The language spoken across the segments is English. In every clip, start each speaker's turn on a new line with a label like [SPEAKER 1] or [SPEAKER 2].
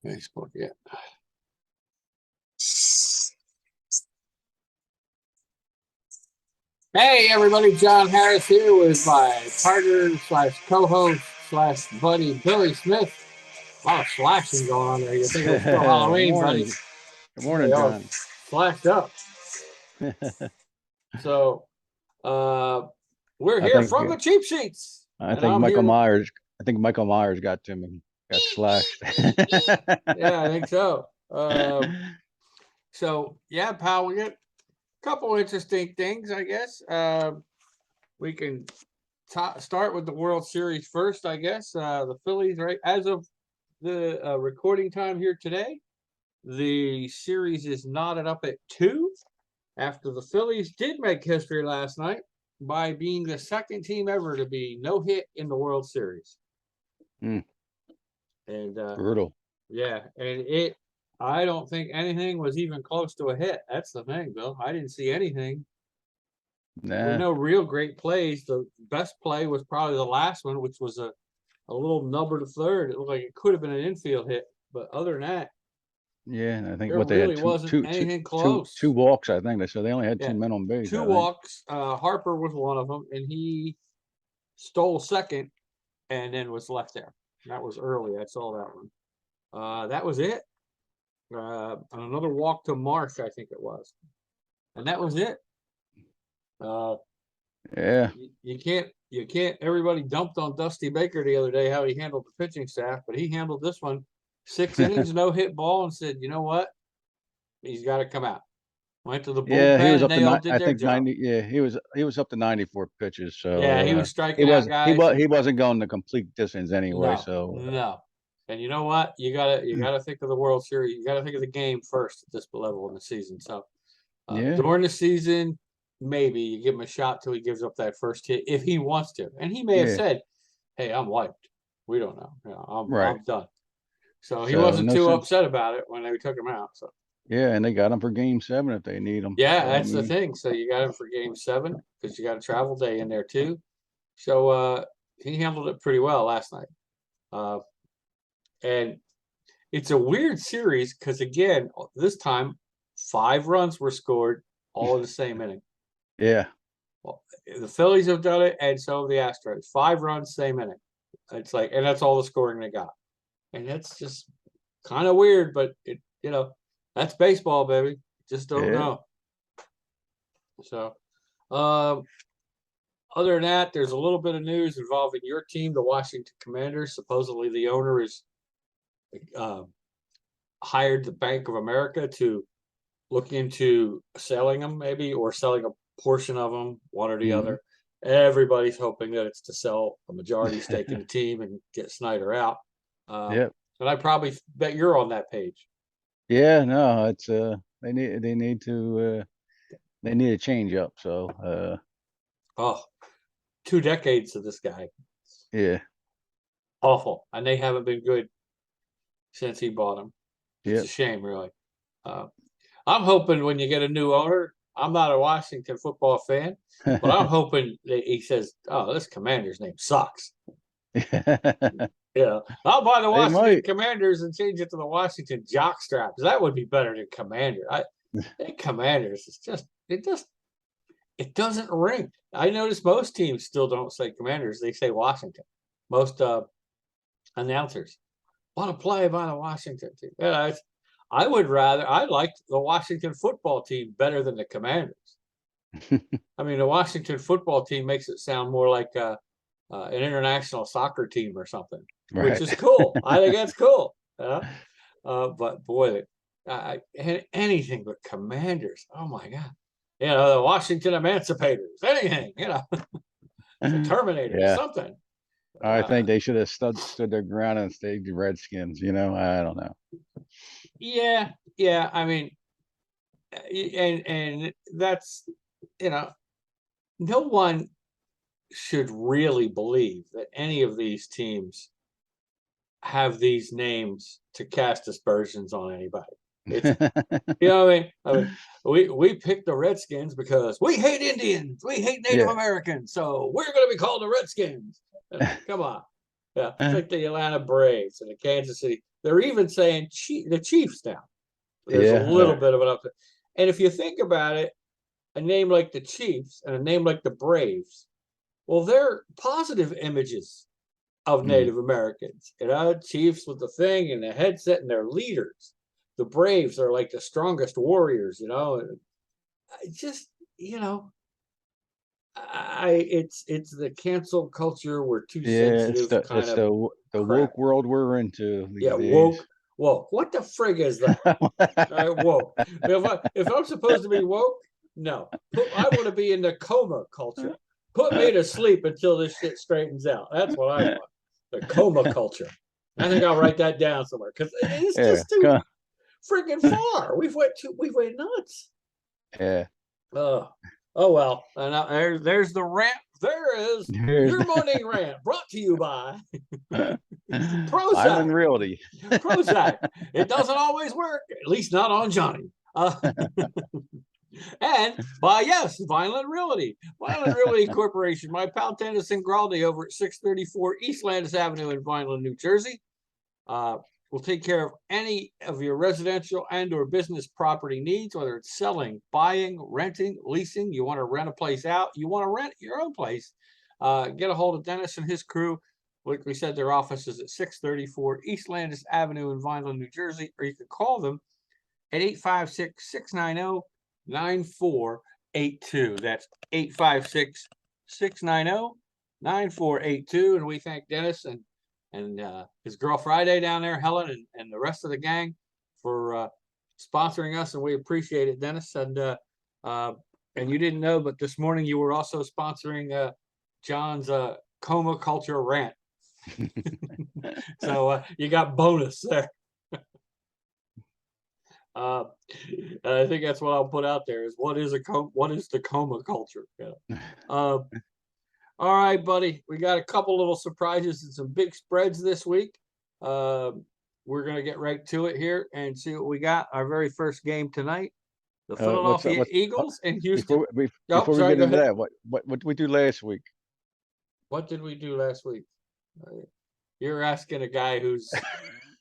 [SPEAKER 1] Facebook, yeah. Hey, everybody, John Harris here with my partner slash co-host slash buddy, Billy Smith. A lot of slashing going on there. You think it was still
[SPEAKER 2] Good
[SPEAKER 1] Halloween, buddy?
[SPEAKER 2] morning. Good morning,
[SPEAKER 1] They all
[SPEAKER 2] John.
[SPEAKER 1] slashed up. So, we're
[SPEAKER 2] I
[SPEAKER 1] here
[SPEAKER 2] think
[SPEAKER 1] from the cheap sheets.
[SPEAKER 2] I
[SPEAKER 1] And
[SPEAKER 2] think
[SPEAKER 1] I'm
[SPEAKER 2] Michael
[SPEAKER 1] here.
[SPEAKER 2] Myers. I think Michael Myers got to me. Got slashed.
[SPEAKER 1] Yeah, I think so. So, yeah, pal, we got a couple interesting things, I guess. We can start with the World Series first, I guess. The Phillies, right? As of the recording time here today, the series is knotted up at 2 after the Phillies did make history last night by being the second team ever to be no hit in the World Series.
[SPEAKER 2] And
[SPEAKER 1] brutal. Yeah, and I don't think anything was even close to a hit. That's the thing, Bill. I didn't see anything.
[SPEAKER 2] Nah.
[SPEAKER 1] With no real great plays. The best play was probably the last one, which was a little number to third. It looked like it could have been an infield hit, but other than that,
[SPEAKER 2] yeah, I think
[SPEAKER 1] there
[SPEAKER 2] what they
[SPEAKER 1] really
[SPEAKER 2] had
[SPEAKER 1] wasn't anything close.
[SPEAKER 2] two walks. I think they only had 2 men on base.
[SPEAKER 1] 2 walks. Harper was one of them, and he stole second, and then was left there. That was early. I saw that one. That was it. Another walk to Marsh, I think it was, and that was it.
[SPEAKER 2] Yeah.
[SPEAKER 1] You can't. Everybody dumped on Dusty Baker the other day how he handled the pitching staff, but he handled this one 6 innings, no hit ball, and said, you know what, he's got to come out. Went to the bullpen.
[SPEAKER 2] Yeah, he was up
[SPEAKER 1] and
[SPEAKER 2] to I think 90. Yeah, he was up to 94 pitches. So
[SPEAKER 1] yeah, he was striking out guys.
[SPEAKER 2] He wasn't going the complete distance anyway.
[SPEAKER 1] No. And you know what? You gotta think of the World Series. You gotta think of the game first at this level in the season. So during the season, maybe you give him a shot till he gives up that first hit if he wants to. And he may have said, "Hey, I'm wiped. We don't know. I'm done." So he wasn't too upset about it when they took him out. So
[SPEAKER 2] yeah, and they got him for Game 7 if they need him.
[SPEAKER 1] Yeah, that's the thing. So you got him for Game 7 because you got a travel day in there too. So he handled it pretty well last night. And it's a weird series because, again, this time 5 runs were scored all in the same inning.
[SPEAKER 2] Yeah.
[SPEAKER 1] Well, the Phillies have done it, and so have the Astros. 5 runs, same inning. It's like, and that's all the scoring they got. And that's just kind of weird, but that's baseball, baby. Just don't know. So, other than that, there's a little bit of news involving your team, the Washington Commanders. Supposedly, the owner is hired the Bank of America to look into selling them, maybe, or selling a portion of them, one or the other. Everybody's hoping that it's to sell a majority stake in the team and get Snyder out. And I probably bet you're on that page.
[SPEAKER 2] Yeah, no, it's they need a change up. So
[SPEAKER 1] 2 decades of this guy.
[SPEAKER 2] Yeah.
[SPEAKER 1] Awful. And they haven't been good since he bought them. It's a shame, really. I'm hoping when you get a new owner, I'm not a Washington football fan, but I'm hoping that he says, "Oh, this Commander's name sucks." I'll buy the Washington Commanders and change it to the Washington Jockstraps. That would be better than Commander. Commanders, it doesn't ring. I notice most teams still don't say Commanders; they say Washington. Most announcers want to play by the Washington team. I like the Washington football team better than the Commanders. I mean, the Washington football team makes it sound more like an international soccer team or something, which is cool. I think that's cool. But boy, anything but Commanders. Oh my God. The Washington Emancipators, anything, the Terminator, something.
[SPEAKER 2] I think they should have stood their ground and stayed the Redskins. I don't know.
[SPEAKER 1] Yeah. I mean, and that's no one should really believe that any of these teams have these names to cast aspersions on anybody. What I mean? We picked the Redskins because we hate Indians, we hate Native Americans, so we're going to be called the Redskins. Come on. It's like the Atlanta Braves and the Kansas City. They're even saying the Chiefs now. There's a
[SPEAKER 2] Yeah.
[SPEAKER 1] little bit of an upset. And if you think about it, a name like the Chiefs and a name like the Braves, well, they're positive images of Native Americans. Chiefs with the thing and the headset and their leaders. The Braves are like the strongest warriors, just, it's the cancel culture. We're too
[SPEAKER 2] Yeah,
[SPEAKER 1] sensitive, kind
[SPEAKER 2] it's
[SPEAKER 1] of
[SPEAKER 2] the
[SPEAKER 1] crap.
[SPEAKER 2] woke world we're into
[SPEAKER 1] Yeah,
[SPEAKER 2] these days.
[SPEAKER 1] woke. What the frig is that? Woke. If I'm supposed to be woke, no. I want to be in the coma culture. Put me to sleep until this shit straightens out. That's what I want. The coma culture. I think I'll write that down somewhere because it's
[SPEAKER 2] Yeah,
[SPEAKER 1] just too freaking far. We've went nuts.
[SPEAKER 2] yeah.
[SPEAKER 1] Oh well. And there's the rant. There is your morning rant brought to you by Prozac.
[SPEAKER 2] Island Realty.
[SPEAKER 1] Prozac. It doesn't always work, at least not on Johnny. And by Violent Realty. Violent Realty Corporation. My pal Dennis Ingraldi over at 634 East Landis Avenue in Vineland, New Jersey. We'll take care of any of your residential and or business property needs, whether it's selling, buying, renting, leasing. You want to rent a place out. You want to rent your own place. Get a hold of Dennis and his crew. Like we said, their office is at 634 East Landis Avenue in Vineland, New Jersey, or you can call them at 856-690-9482. That's 856-690-9482. And we thank Dennis and his girl Friday down there, Helen, and the rest of the gang for sponsoring us, and we appreciate it, Dennis. And you didn't know, but this morning you were also sponsoring John's Coma Culture rant. So you got bonus there. I think that's what I'll put out there is what is the Coma Culture? Yeah. All right, buddy. We got a couple little surprises and some big spreads this week. We're going to get right to it here and see what we got. Our very first game tonight, the Philadelphia Eagles and Houston.
[SPEAKER 2] Before we get into that, what did we do last week?
[SPEAKER 1] What did we do last week? You're asking a guy who's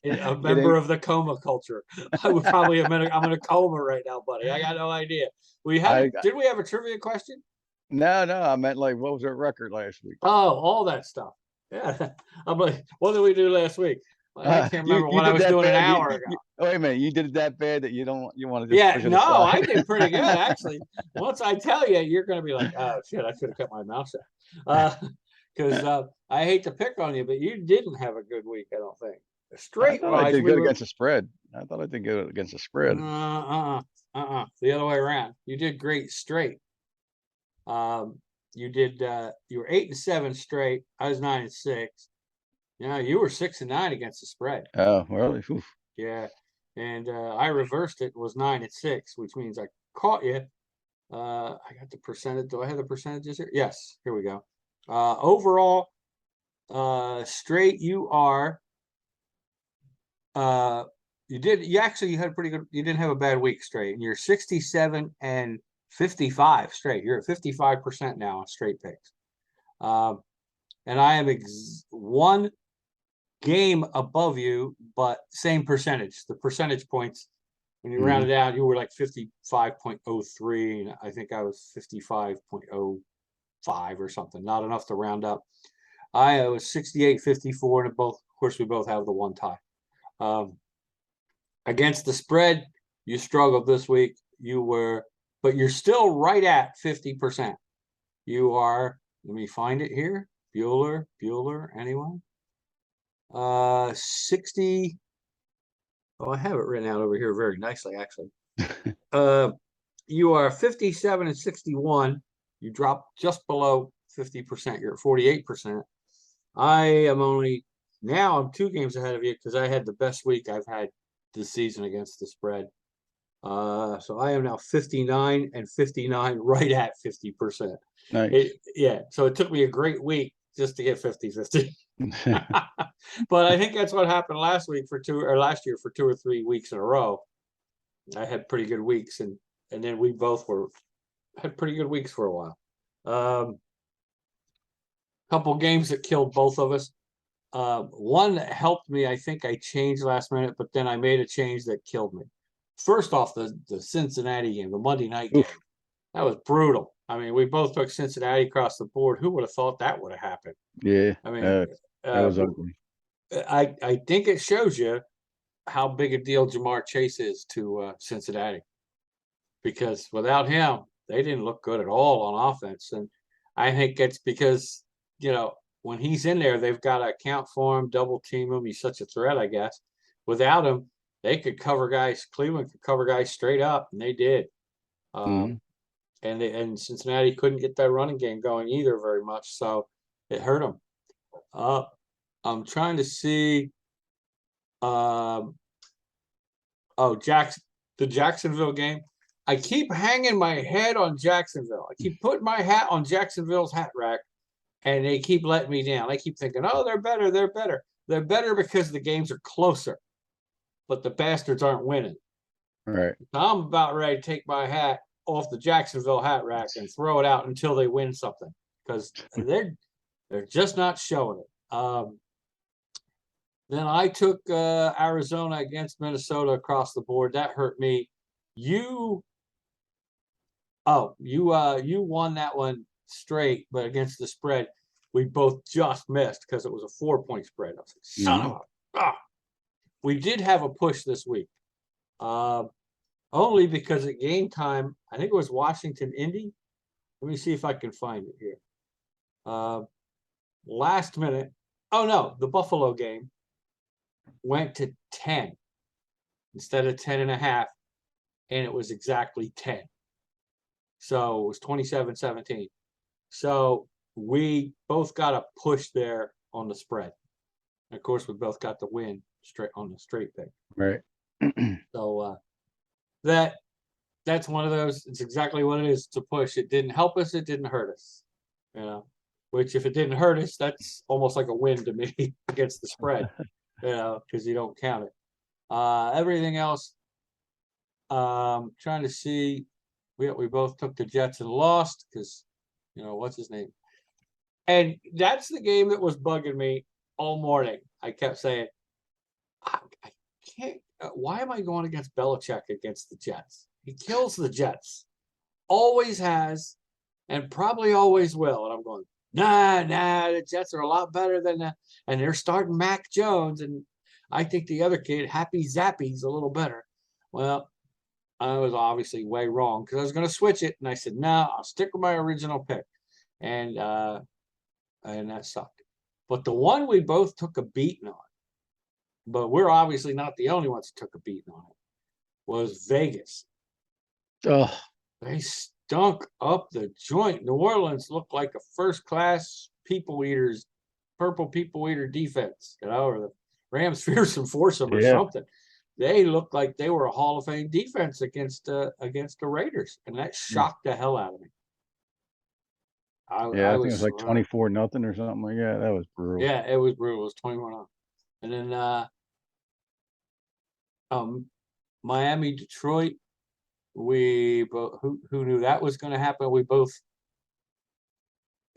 [SPEAKER 1] a member of the Coma Culture. I would probably I'm in a coma right now, buddy. I got no idea. Did we have a trivia question?
[SPEAKER 2] No, I meant like what was our record last week?
[SPEAKER 1] Oh, all that stuff. Yeah. I'm like, what did we do last week? I can't remember what I was doing an hour ago.
[SPEAKER 2] Wait a minute, you did it that bad that you want to
[SPEAKER 1] just push it aside. I did pretty good actually. Once I tell you, you're going to be like, oh shit, I should have kept my mouth shut. Because I hate to pick on you, but you didn't have a good week, I don't think. Straight
[SPEAKER 2] I did good against the spread. I thought I did good against the spread.
[SPEAKER 1] The other way around. You did great straight. You were 8-7 straight. I was 9-6. You were 6-9 against the spread.
[SPEAKER 2] Oh, really? Oof.
[SPEAKER 1] Yeah. And I reversed it, was 9-6, which means I caught you. I got the percentage. Do I have the percentages here? Yes, here we go. Overall, straight, you are you had a pretty good, you didn't have a bad week straight, and you're 67 and 55 straight. You're at 55% now on straight picks. And I am one game above you, but same percentage. The percentage points, when you round it out, you were like 55.03, and I think I was 55.05 or something. Not enough to round up. I was 68-54, and of course, we both have the one tie. Against the spread, you struggled this week. But you're still right at 50%. You are, let me find it here. Bueller, anyone? 60. Oh, I have it written out over here very nicely, actually. You are 57 and 61. You dropped just below 50%. You're at 48%. I'm 2 games ahead of you because I had the best week I've had this season against the spread. So I am now 59 and 59, right at 50%.
[SPEAKER 2] Nice.
[SPEAKER 1] So it took me a great week just to get 50-50. But I think that's what happened last year for 2 or 3 weeks in a row. I had pretty good weeks, and then we both had pretty good weeks for a while. Couple games that killed both of us. One that helped me, I think I changed last minute, but then I made a change that killed me. First off, the Cincinnati game, the Monday night game,
[SPEAKER 2] Oof.
[SPEAKER 1] that was brutal. I mean, we both took Cincinnati across the board. Who would have thought that would have happened?
[SPEAKER 2] Yeah.
[SPEAKER 1] I mean,
[SPEAKER 2] That was ugly.
[SPEAKER 1] I think it shows you how big a deal Jamar Chase is to Cincinnati, because without him, they didn't look good at all on offense. And I think it's because, when he's in there, they've got to account for him, double team him. He's such a threat, I guess. Without him, they could cover guys. Cleveland could cover guys straight up, and they did.
[SPEAKER 2] Hmm.
[SPEAKER 1] And Cincinnati couldn't get that running game going either very much, so it hurt them. I'm trying to see. Um, the Jacksonville game. I keep hanging my head on Jacksonville. I keep putting my hat on Jacksonville's hat rack, and they keep letting me down. I keep thinking, oh, they're better. They're better. They're better because the games are closer, but the bastards aren't winning.
[SPEAKER 2] Right.
[SPEAKER 1] So I'm about ready to take my hat off the Jacksonville hat rack and throw it out until they win something, because they're just not showing it. Then I took Arizona against Minnesota across the board. That hurt me. You won that one straight, but against the spread, we both just missed because it was a 4-point spread. I was like, son of a. We did have a push this week. Only because at game time, I think it was Washington Indy. Let me see if I can find it here. Last minute. Oh no, the Buffalo game went to 10 instead of 10.5, and it was exactly 10. So it was 27-17. So we both got a push there on the spread. And of course, we both got the win straight on the straight pick.
[SPEAKER 2] Right.
[SPEAKER 1] So that's one of those. It's exactly what it is. It's a push. It didn't help us. It didn't hurt us. Which if it didn't hurt us, that's almost like a win to me against the spread. Because you don't count it. Everything else, trying to see. We both took the Jets and lost because, what's his name? And that's the game that was bugging me all morning. I kept saying, I can't. Why am I going against Belichick against the Jets? He kills the Jets. Always has, and probably always will. And I'm going, nah, the Jets are a lot better than that. And they're starting Mac Jones. And I think the other kid, Happy Zappy's a little better. Well, I was obviously way wrong because I was going to switch it. And I said, no, I'll stick with my original pick. And that sucked. But the one we both took a beating on, but we're obviously not the only ones who took a beating on it, was Vegas.
[SPEAKER 2] Oh,
[SPEAKER 1] They stunk up the joint. New Orleans looked like a first-class purple people eater defense, or the Rams fearsome foursome or something. They looked like they were a Hall of Fame defense against the Raiders, and that shocked the hell out of me.
[SPEAKER 2] I think it was like 24-0 or something like that. That was brutal.
[SPEAKER 1] Yeah, it was brutal. It was 21-0. And then Miami, Detroit. We both who knew that was going to happen. We both,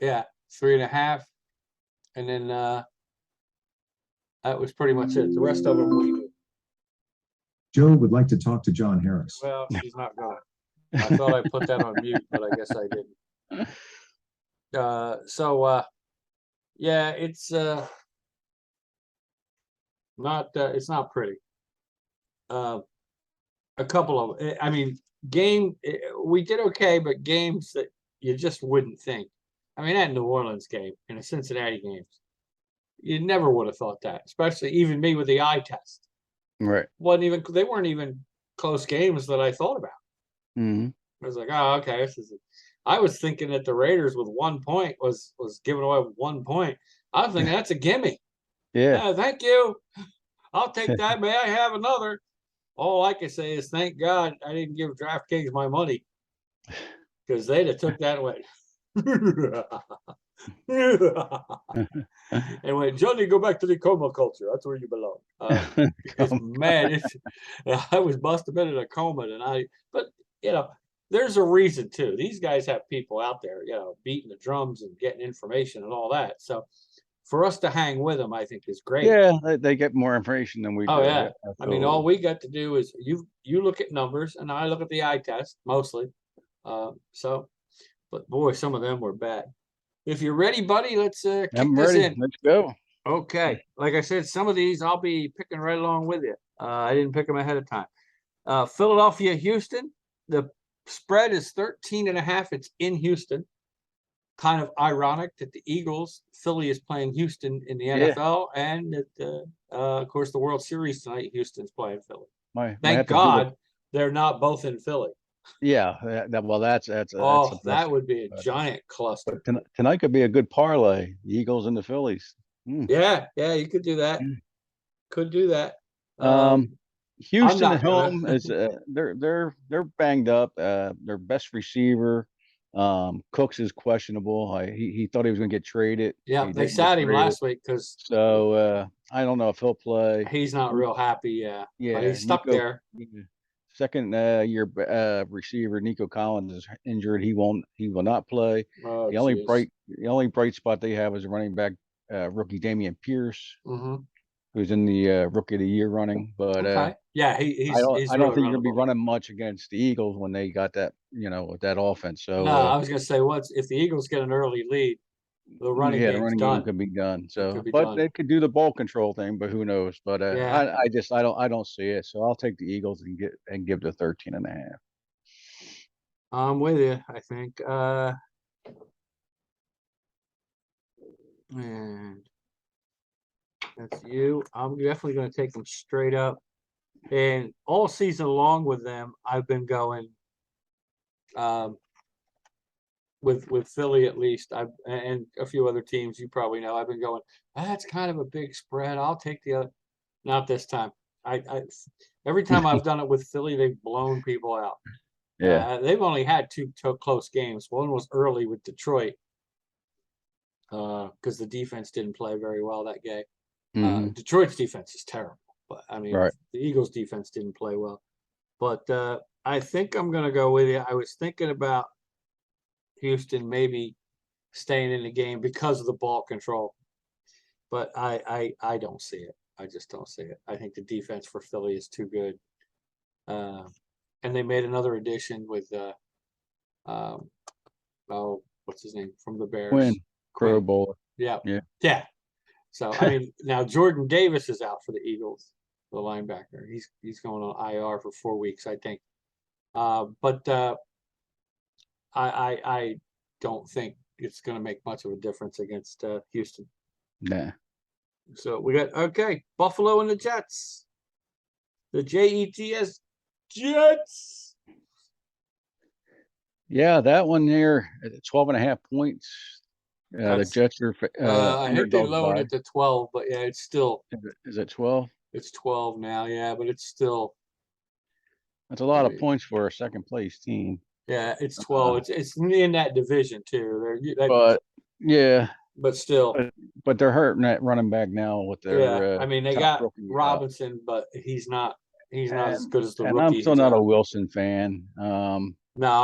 [SPEAKER 1] 3.5, and then that was pretty much it. The rest of them we knew.
[SPEAKER 3] Joe would like to talk to John Harris.
[SPEAKER 1] Well, she's not going. I thought I put that on mute, but I guess I didn't. It's not pretty. A couple of, we did okay, but games that you just wouldn't think. I mean, that New Orleans game and the Cincinnati games, you never would have thought that, especially even me with the eye test.
[SPEAKER 2] Right.
[SPEAKER 1] They weren't even close games that I thought about.
[SPEAKER 2] Mm-hmm.
[SPEAKER 1] I was like, oh, okay, I was thinking that the Raiders with 1 point was giving away 1 point. I was thinking that's a gimme.
[SPEAKER 2] Yeah.
[SPEAKER 1] Thank you. I'll take that. May I have another? All I can say is thank God I didn't give DraftKings my money, because they'd have took that away. And went, Johnny, go back to the Coma Culture. That's where you belong. It's mad. I was busted a bit in a coma tonight, but there's a reason too. These guys have people out there, beating the drums and getting information and all that. So for us to hang with them, I think is great.
[SPEAKER 2] Yeah, they get more information than we
[SPEAKER 1] Oh
[SPEAKER 2] do.
[SPEAKER 1] yeah.
[SPEAKER 2] Yeah,
[SPEAKER 1] I mean, all we got to do is you look at numbers and I look at the eye test mostly. But boy, some of them were bad. If you're ready, buddy, let's kick
[SPEAKER 2] I'm
[SPEAKER 1] this
[SPEAKER 2] ready.
[SPEAKER 1] in.
[SPEAKER 2] Let's go.
[SPEAKER 1] Okay. Like I said, some of these I'll be picking right along with you. I didn't pick them ahead of time. Philadelphia, Houston. The spread is 13.5. It's in Houston. Kind of ironic that the Eagles, Philly is playing Houston in the NFL, and that, of course, the World Series tonight, Houston's playing Philly. Thank God they're not both in Philly.
[SPEAKER 2] Yeah, that's
[SPEAKER 1] that would be a giant cluster.
[SPEAKER 2] But tonight could be a good parlay. The Eagles and the Phillies.
[SPEAKER 1] Yeah, you could do that. Could do that.
[SPEAKER 2] Houston at home is they're banged up. Their best receiver, Cooks, is questionable. He thought he was going to get traded.
[SPEAKER 1] Yeah, they sat him last week because.
[SPEAKER 2] So I don't know if he'll play.
[SPEAKER 1] He's not real happy. Yeah, but he's stuck there.
[SPEAKER 2] Second year receiver Nico Collins is injured. He will not play.
[SPEAKER 1] Oh,
[SPEAKER 2] the only bright spot they have is running back rookie Damian Pierce, who's in the rookie of the year running. But
[SPEAKER 1] yeah,
[SPEAKER 2] I don't think you're gonna be running much against the Eagles when they got that that offense. So
[SPEAKER 1] no, I was gonna say if the Eagles get an early lead, the running game
[SPEAKER 2] could be done. So,
[SPEAKER 1] but
[SPEAKER 2] they could do the ball control thing, but who knows? But I don't see it. So I'll take the Eagles and give the 13.5.
[SPEAKER 1] I'm with you. I think. And that's you. I'm definitely going to take them straight up. And all season long with them, I've been going. With Philly at least, and a few other teams you probably know, I've been going, that's kind of a big spread. I'll take the other. Not this time. I every time I've done it with Philly, they've blown people out.
[SPEAKER 2] Yeah,
[SPEAKER 1] they've only had two close games. One was early with Detroit, because the defense didn't play very well that game. Detroit's defense is terrible, but I mean, the Eagles' defense didn't play well. But I think I'm going to go with you. I was thinking about Houston maybe staying in the game because of the ball control, but I don't see it. I just don't see it. I think the defense for Philly is too good, and they made another addition with what's his name from the Bears?
[SPEAKER 2] Crowball.
[SPEAKER 1] Yeah. So I mean, now Jordan Davis is out for the Eagles, the linebacker. He's going on IR for 4 weeks, I think. But I don't think it's going to make much of a difference against Houston.
[SPEAKER 2] Nah.
[SPEAKER 1] So we got Buffalo and the Jets. The Jets. Jets.
[SPEAKER 2] Yeah, that one there at 12.5 points. The Jets are.
[SPEAKER 1] I think they lowered it to 12, but yeah, it's still.
[SPEAKER 2] Is it 12?
[SPEAKER 1] It's 12 now, yeah, but it's still.
[SPEAKER 2] That's a lot of points for a second place team.
[SPEAKER 1] Yeah, it's 12. It's in that division too. But still.
[SPEAKER 2] But they're hurting that running back now with their.
[SPEAKER 1] I mean, they got Robinson, but he's not as good as the rookie.
[SPEAKER 2] And I'm still not a Wilson fan.
[SPEAKER 1] No,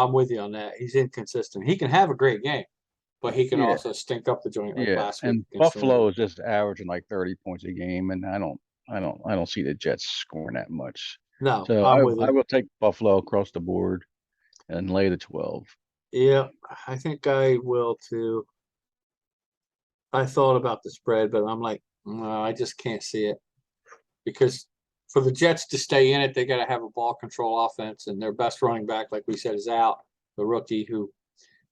[SPEAKER 1] I'm with you on that. He's inconsistent. He can have a great game, but he can also stink up the joint like last week.
[SPEAKER 2] And Buffalo is just averaging like 30 points a game, and I don't see the Jets scoring that much.
[SPEAKER 1] No,
[SPEAKER 2] so I will take Buffalo across the board and lay the 12.
[SPEAKER 1] Yeah, I think I will too. I thought about the spread, but I'm like, no, I just can't see it. Because for the Jets to stay in it, they got to have a ball control offense, and their best running back, like we said, is out. The rookie, who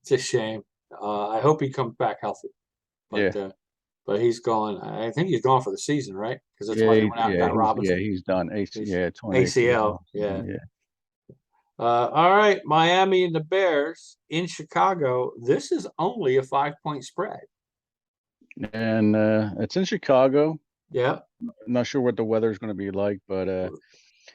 [SPEAKER 1] it's a shame. I hope he comes back healthy. But he's gone. I think he's gone for the season, right? Because that's why he went out and got Robinson.
[SPEAKER 2] Yeah, he's done.
[SPEAKER 1] ACL. Yeah. All right, Miami and the Bears in Chicago. This is only a 5-point spread.
[SPEAKER 2] And it's in Chicago.
[SPEAKER 1] Yeah.
[SPEAKER 2] I'm not sure what the weather is going to be like, but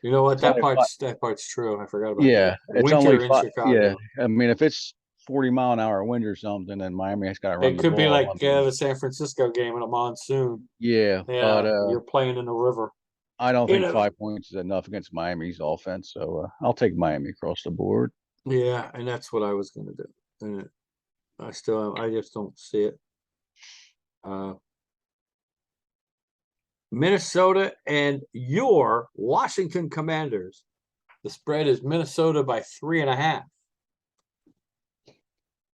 [SPEAKER 1] you know what? That part's true. I forgot about that.
[SPEAKER 2] Yeah, it's
[SPEAKER 1] winter
[SPEAKER 2] only
[SPEAKER 1] in Chicago.
[SPEAKER 2] Yeah, I mean, if it's 40-mile-an-hour wind or something, then Miami has got to run.
[SPEAKER 1] It could be like the San Francisco game in a monsoon.
[SPEAKER 2] Yeah, but
[SPEAKER 1] you're playing in the river.
[SPEAKER 2] I don't think 5 points is enough against Miami's offense, so I'll take Miami across the board.
[SPEAKER 1] Yeah, and that's what I was going to do. And I just don't see it. Minnesota and your Washington Commanders. The spread is Minnesota by 3.5.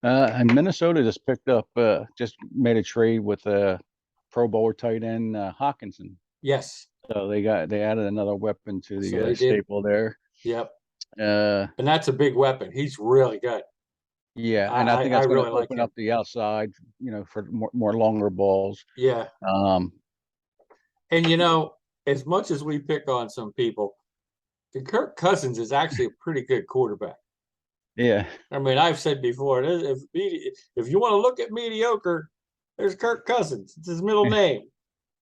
[SPEAKER 2] And Minnesota just just made a trade with a Pro Bowler tight end Hawkinson.
[SPEAKER 1] Yes.
[SPEAKER 2] So they added another weapon to
[SPEAKER 1] So
[SPEAKER 2] the
[SPEAKER 1] they did.
[SPEAKER 2] staple there.
[SPEAKER 1] Yep.
[SPEAKER 2] And
[SPEAKER 1] that's a big weapon. He's really good.
[SPEAKER 2] Yeah, and I think that's going
[SPEAKER 1] really
[SPEAKER 2] to open up the outside, for more longer balls.
[SPEAKER 1] Yeah. And as much as we pick on some people, Kirk Cousins is actually a pretty good quarterback.
[SPEAKER 2] Yeah.
[SPEAKER 1] I mean, I've said before, if you want to look at mediocre, there's Kirk Cousins. It's his middle name.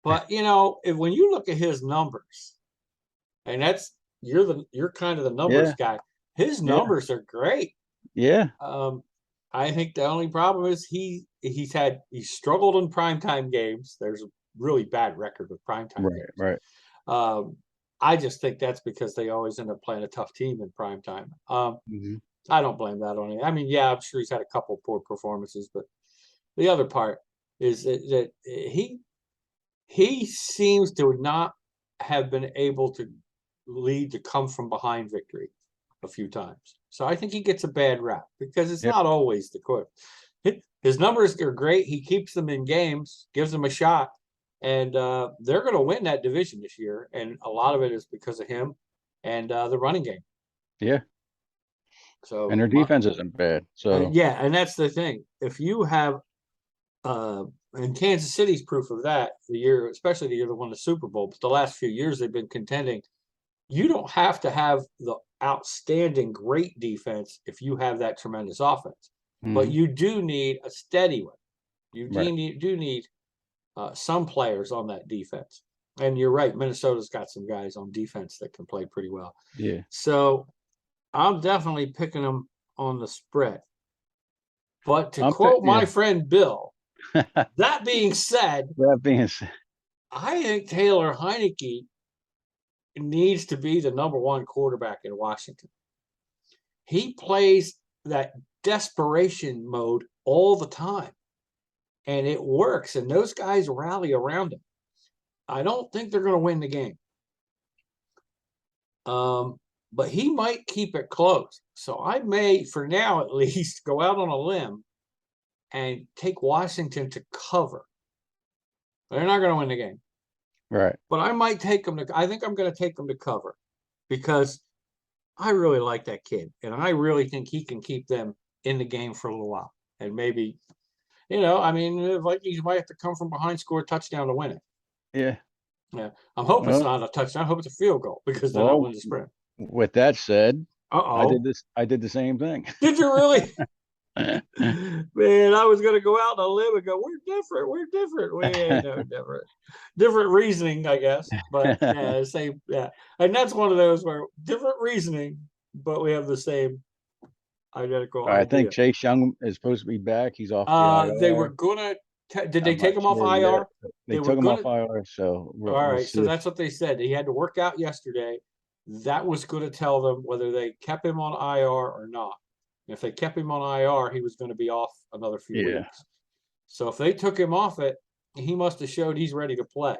[SPEAKER 1] But when you look at his numbers, and you're kind of the numbers guy. His numbers are great.
[SPEAKER 2] Yeah.
[SPEAKER 1] I think the only problem is he's struggled in primetime games. There's a really bad record with primetime games.
[SPEAKER 2] Right.
[SPEAKER 1] I just think that's because they always end up playing a tough team in primetime. I don't blame that on him. I mean, yeah, I'm sure he's had a couple poor performances, but the other part is that he seems to not have been able to lead to come from behind victory a few times. So I think he gets a bad rap because it's not always the court. His numbers are great. He keeps them in games, gives them a shot, and they're going to win that division this year. And a lot of it is because of him and the running game.
[SPEAKER 2] Yeah.
[SPEAKER 1] So
[SPEAKER 2] and their defense isn't bad. So
[SPEAKER 1] and that's the thing. If you have and Kansas City's proof of that, especially the year they won the Super Bowl, but the last few years they've been contending. You don't have to have the outstanding great defense if you have that tremendous offense, but you do need a steady one. You do need some players on that defense. And you're right, Minnesota's got some guys on defense that can play pretty well.
[SPEAKER 2] Yeah.
[SPEAKER 1] So I'm definitely picking them on the spread. But to quote my friend Bill, that being said, I think Taylor Heineke needs to be the number one quarterback in Washington. He plays that desperation mode all the time, and it works, and those guys rally around him. I don't think they're going to win the game. But he might keep it close. So I may, for now at least, go out on a limb and take Washington to cover. They're not going to win the game.
[SPEAKER 2] Right.
[SPEAKER 1] But I might take them I think I'm going to take them to cover because I really like that kid. And I really think he can keep them in the game for a little while. And maybe, the Vikings might have to come from behind, score a touchdown to win it.
[SPEAKER 2] Yeah.
[SPEAKER 1] Yeah. I'm hoping it's not a touchdown. I hope it's a field goal because they're not winning the sprint.
[SPEAKER 2] With that said, I did the same thing.
[SPEAKER 1] Did you really? Man, I was going to go out on a limb and go, we're different. We ain't no different. Different reasoning, I guess. But same. Yeah. And that's one of those where different reasoning, but we have the same identical idea.
[SPEAKER 2] I think Chase Young is supposed to be back. He's off the IR.
[SPEAKER 1] They were going to, did they take him off IR?
[SPEAKER 2] They took him off IR. So
[SPEAKER 1] all right. So that's what they said. He had to work out yesterday. That was going to tell them whether they kept him on IR or not. If they kept him on IR, he was going to be off another few weeks. So if they took him off it, he must have showed he's ready to play.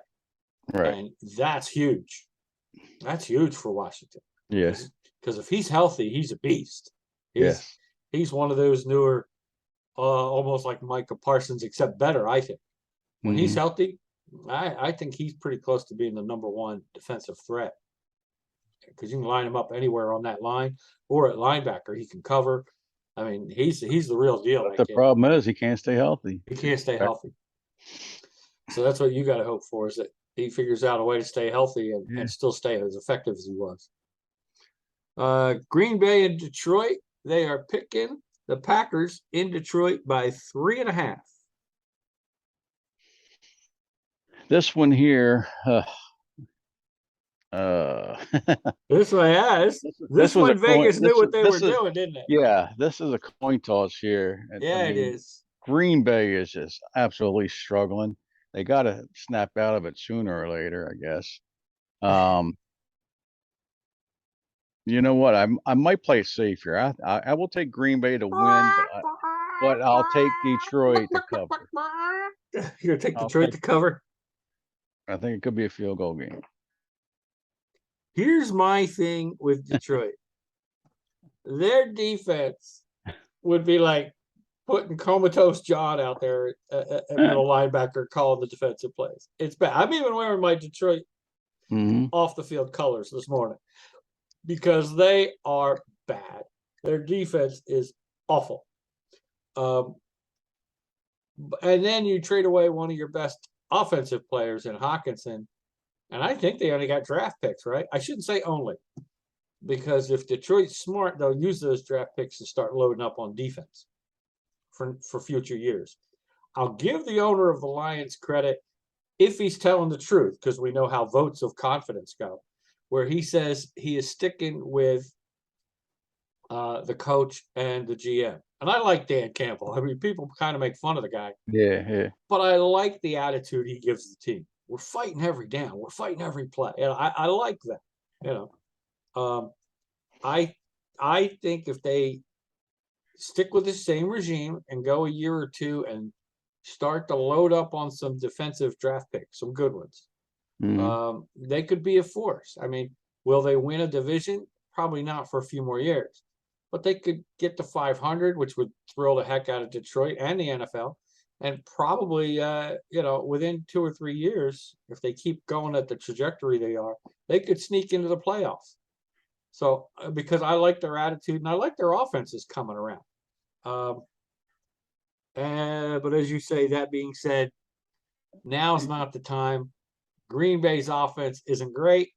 [SPEAKER 2] Right.
[SPEAKER 1] And that's huge. That's huge for Washington.
[SPEAKER 2] Yes.
[SPEAKER 1] Because if he's healthy, he's a beast. He's one of those newer, almost like Micah Parsons, except better, I think. When he's healthy, I think he's pretty close to being the number one defensive threat. Because you can line him up anywhere on that line or at linebacker. He can cover. I mean, he's the real deal.
[SPEAKER 2] But the problem is he can't stay healthy.
[SPEAKER 1] He can't stay healthy. So that's what you got to hope for, is that he figures out a way to stay healthy and still stay as effective as he was. Green Bay and Detroit, they are picking the Packers in Detroit by 3.5.
[SPEAKER 2] This one here,
[SPEAKER 1] this one, this one Vegas knew what they were doing, didn't it?
[SPEAKER 2] Yeah, this is a coin toss here.
[SPEAKER 1] It is.
[SPEAKER 2] Green Bay is just absolutely struggling. They got to snap out of it sooner or later, I guess. You know what? I might play it safe here. I will take Green Bay to win, but I'll take Detroit to cover.
[SPEAKER 1] You're gonna take Detroit to cover?
[SPEAKER 2] I think it could be a field goal game.
[SPEAKER 1] Here's my thing with Detroit. Their defense would be like putting Comatose John out there at middle linebacker calling the defensive plays. It's bad. I'm even wearing my Detroit off the field colors this morning because they are bad. Their defense is awful. And then you trade away one of your best offensive players in Hawkinson. And I think they only got draft picks, right? I shouldn't say only, because if Detroit's smart, they'll use those draft picks to start loading up on defense for future years. I'll give the owner of the Lions credit if he's telling the truth, because we know how votes of confidence go, where he says he is sticking with the coach and the GM. And I like Dan Campbell. I mean, people kind of make fun of the guy.
[SPEAKER 2] Yeah.
[SPEAKER 1] But I like the attitude he gives the team. We're fighting every down. We're fighting every play. And I like that. I think if they stick with the same regime and go a year or two and start to load up on some defensive draft picks, some good ones, they could be a force. I mean, will they win a division? Probably not for a few more years. But they could get to 500, which would thrill the heck out of Detroit and the NFL. And probably, within 2 or 3 years, if they keep going at the trajectory they are, they could sneak into the playoffs. So, because I like their attitude and I like their offenses coming around. But as you say, that being said, now's not the time. Green Bay's offense isn't great,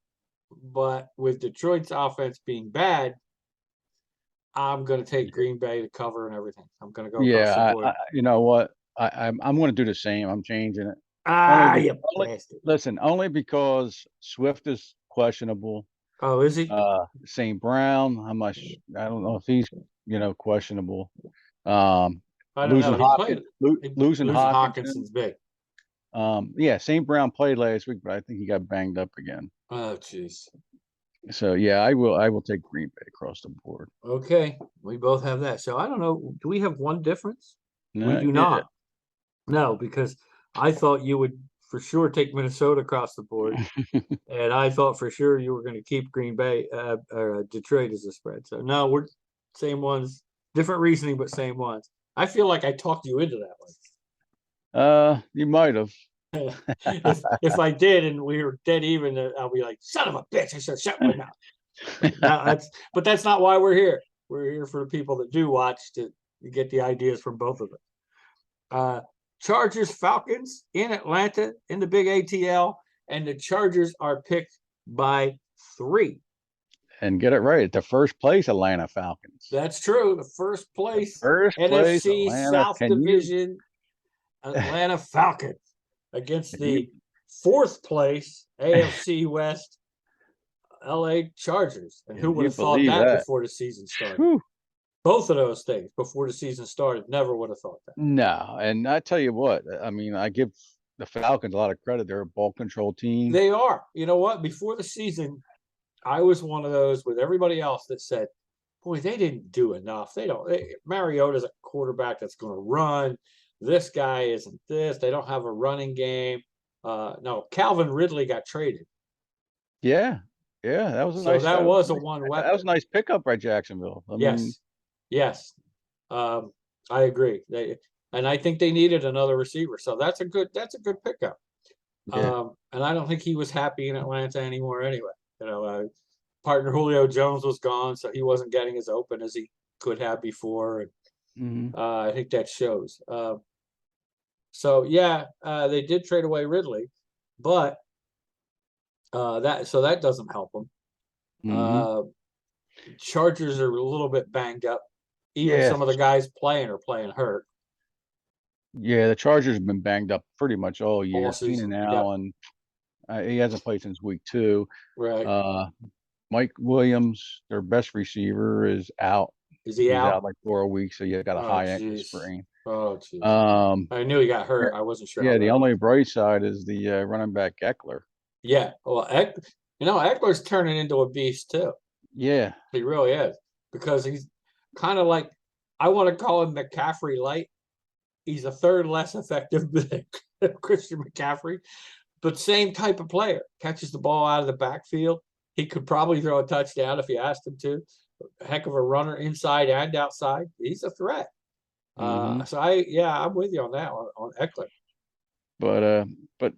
[SPEAKER 1] but with Detroit's offense being bad, I'm going to take Green Bay to cover and everything. I'm going to go across the board.
[SPEAKER 2] You know what? I'm going to do the same. I'm changing it. Listen, only because Swift is questionable.
[SPEAKER 1] Oh, is he?
[SPEAKER 2] St. Brown, I don't know if he's questionable.
[SPEAKER 1] I don't know.
[SPEAKER 2] Losing
[SPEAKER 1] Hawkinson's big.
[SPEAKER 2] St. Brown played last week, but I think he got banged up again.
[SPEAKER 1] Oh, jeez.
[SPEAKER 2] So yeah, I will take Green Bay across the board.
[SPEAKER 1] Okay, we both have that. So I don't know. Do we have one difference?
[SPEAKER 2] No,
[SPEAKER 1] we do not. No, because I thought you would for sure take Minnesota across the board, and I thought for sure you were going to keep Green Bay or Detroit as a spread. So no, we're same ones, different reasoning, but same ones. I feel like I talked you into that
[SPEAKER 2] one. You might have.
[SPEAKER 1] if I did and we were dead even, I'll be like, son of a bitch, I should shut my mouth. But that's not why we're here. We're here for the people that do watch to get the ideas from both of them. Chargers Falcons in Atlanta in the big ATL, and the Chargers are picked by 3.
[SPEAKER 2] And get it right, the first place Atlanta Falcons.
[SPEAKER 1] That's true. The first place NFC South Division Atlanta Falcons against the 4th place AFC West LA Chargers. And who would have thought that before the season started? Whew. Both of those things before the season started, never would have thought that.
[SPEAKER 2] No, and I tell you what, I mean, I give the Falcons a lot of credit. They're a ball control team.
[SPEAKER 1] They are. You know what? Before the season, I was one of those with everybody else that said, boy, they didn't do enough. Mariota's a quarterback that's going to run. This guy isn't this. They don't have a running game. No, Calvin Ridley got traded.
[SPEAKER 2] Yeah, that was
[SPEAKER 1] a one weapon.
[SPEAKER 2] That was a nice pickup by Jacksonville.
[SPEAKER 1] Yes. I agree. And I think they needed another receiver, so that's a good pickup. Yeah. And I don't think he was happy in Atlanta anymore. Anyway, partner Julio Jones was gone, so he wasn't getting as open as he could have before. And I think that shows. They did trade away Ridley, but that doesn't help them. Chargers are a little bit banged up. Even some of the guys playing are playing hurt.
[SPEAKER 2] Yeah, the Chargers have been banged up pretty much all year.
[SPEAKER 1] All season.
[SPEAKER 2] Keenan Allen, he hasn't played since week 2.
[SPEAKER 1] Right.
[SPEAKER 2] Mike Williams, their best receiver, is out.
[SPEAKER 1] Is he out?
[SPEAKER 2] Out like 4 weeks, so you got a high ankle sprain.
[SPEAKER 1] Oh, jeez. I knew he got hurt. I wasn't sure.
[SPEAKER 2] Yeah, the only bright side is the running back Eckler.
[SPEAKER 1] Yeah, well, Eckler's turning into a beast too.
[SPEAKER 2] Yeah,
[SPEAKER 1] he really is, because he's kind of like, I want to call him McCaffrey light. He's a third less effective than Christian McCaffrey, but same type of player. Catches the ball out of the backfield. He could probably throw a touchdown if you asked him to. A heck of a runner inside and outside. He's a threat. So I'm with you on that one, on Eckler.
[SPEAKER 2] But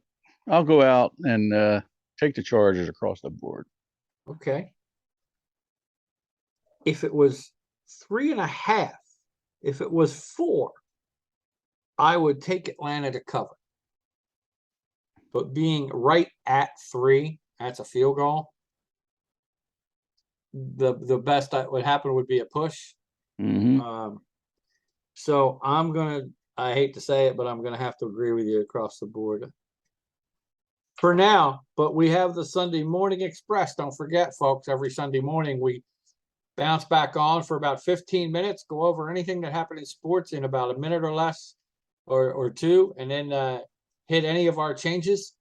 [SPEAKER 2] I'll go out and take the Chargers across the board.
[SPEAKER 1] Okay. If it was 3.5, if it was 4, I would take Atlanta to cover. But being right at 3, that's a field goal. The best that would happen would be a push. So I hate to say it, but I'm gonna have to agree with you across the board for now. But we have the Sunday Morning Express. Don't forget, folks, every Sunday morning we bounce back on for about 15 minutes, go over anything that happened in sports in about a minute or less or two, and then hit any of our changes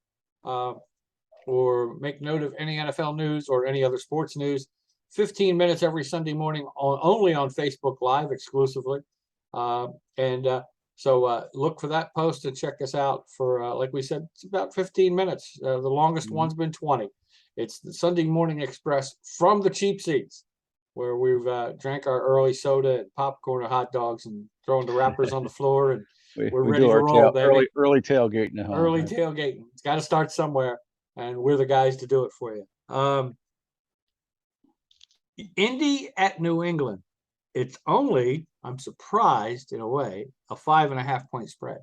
[SPEAKER 1] or make note of any NFL news or any other sports news. 15 minutes every Sunday morning, only on Facebook Live exclusively. So look for that post and check us out for, like we said, it's about 15 minutes. The longest one's been 20. It's the Sunday Morning Express from the cheap seats, where we've drank our early soda and popcorn and hot dogs and throwing the wrappers on the floor, and we're ready to roll, baby.
[SPEAKER 2] Early tailgating at home.
[SPEAKER 1] Early tailgating. It's got to start somewhere, and we're the guys to do it for you. Indy at New England. It's only, I'm surprised in a way, a 5.5 point spread.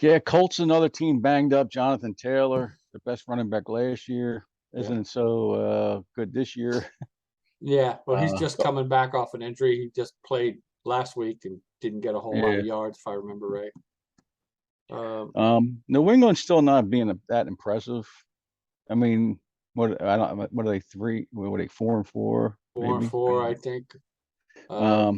[SPEAKER 2] Yeah, Colts, another team banged up. Jonathan Taylor, the best running back last year, isn't so good this year.
[SPEAKER 1] Yeah, well, he's just coming back off an injury. He just played last week and didn't get a whole lot of yards, if I remember right.
[SPEAKER 2] New England's still not being that impressive. I mean, what are they 3? What are they 4-4?
[SPEAKER 1] 4-4, I think.
[SPEAKER 2] I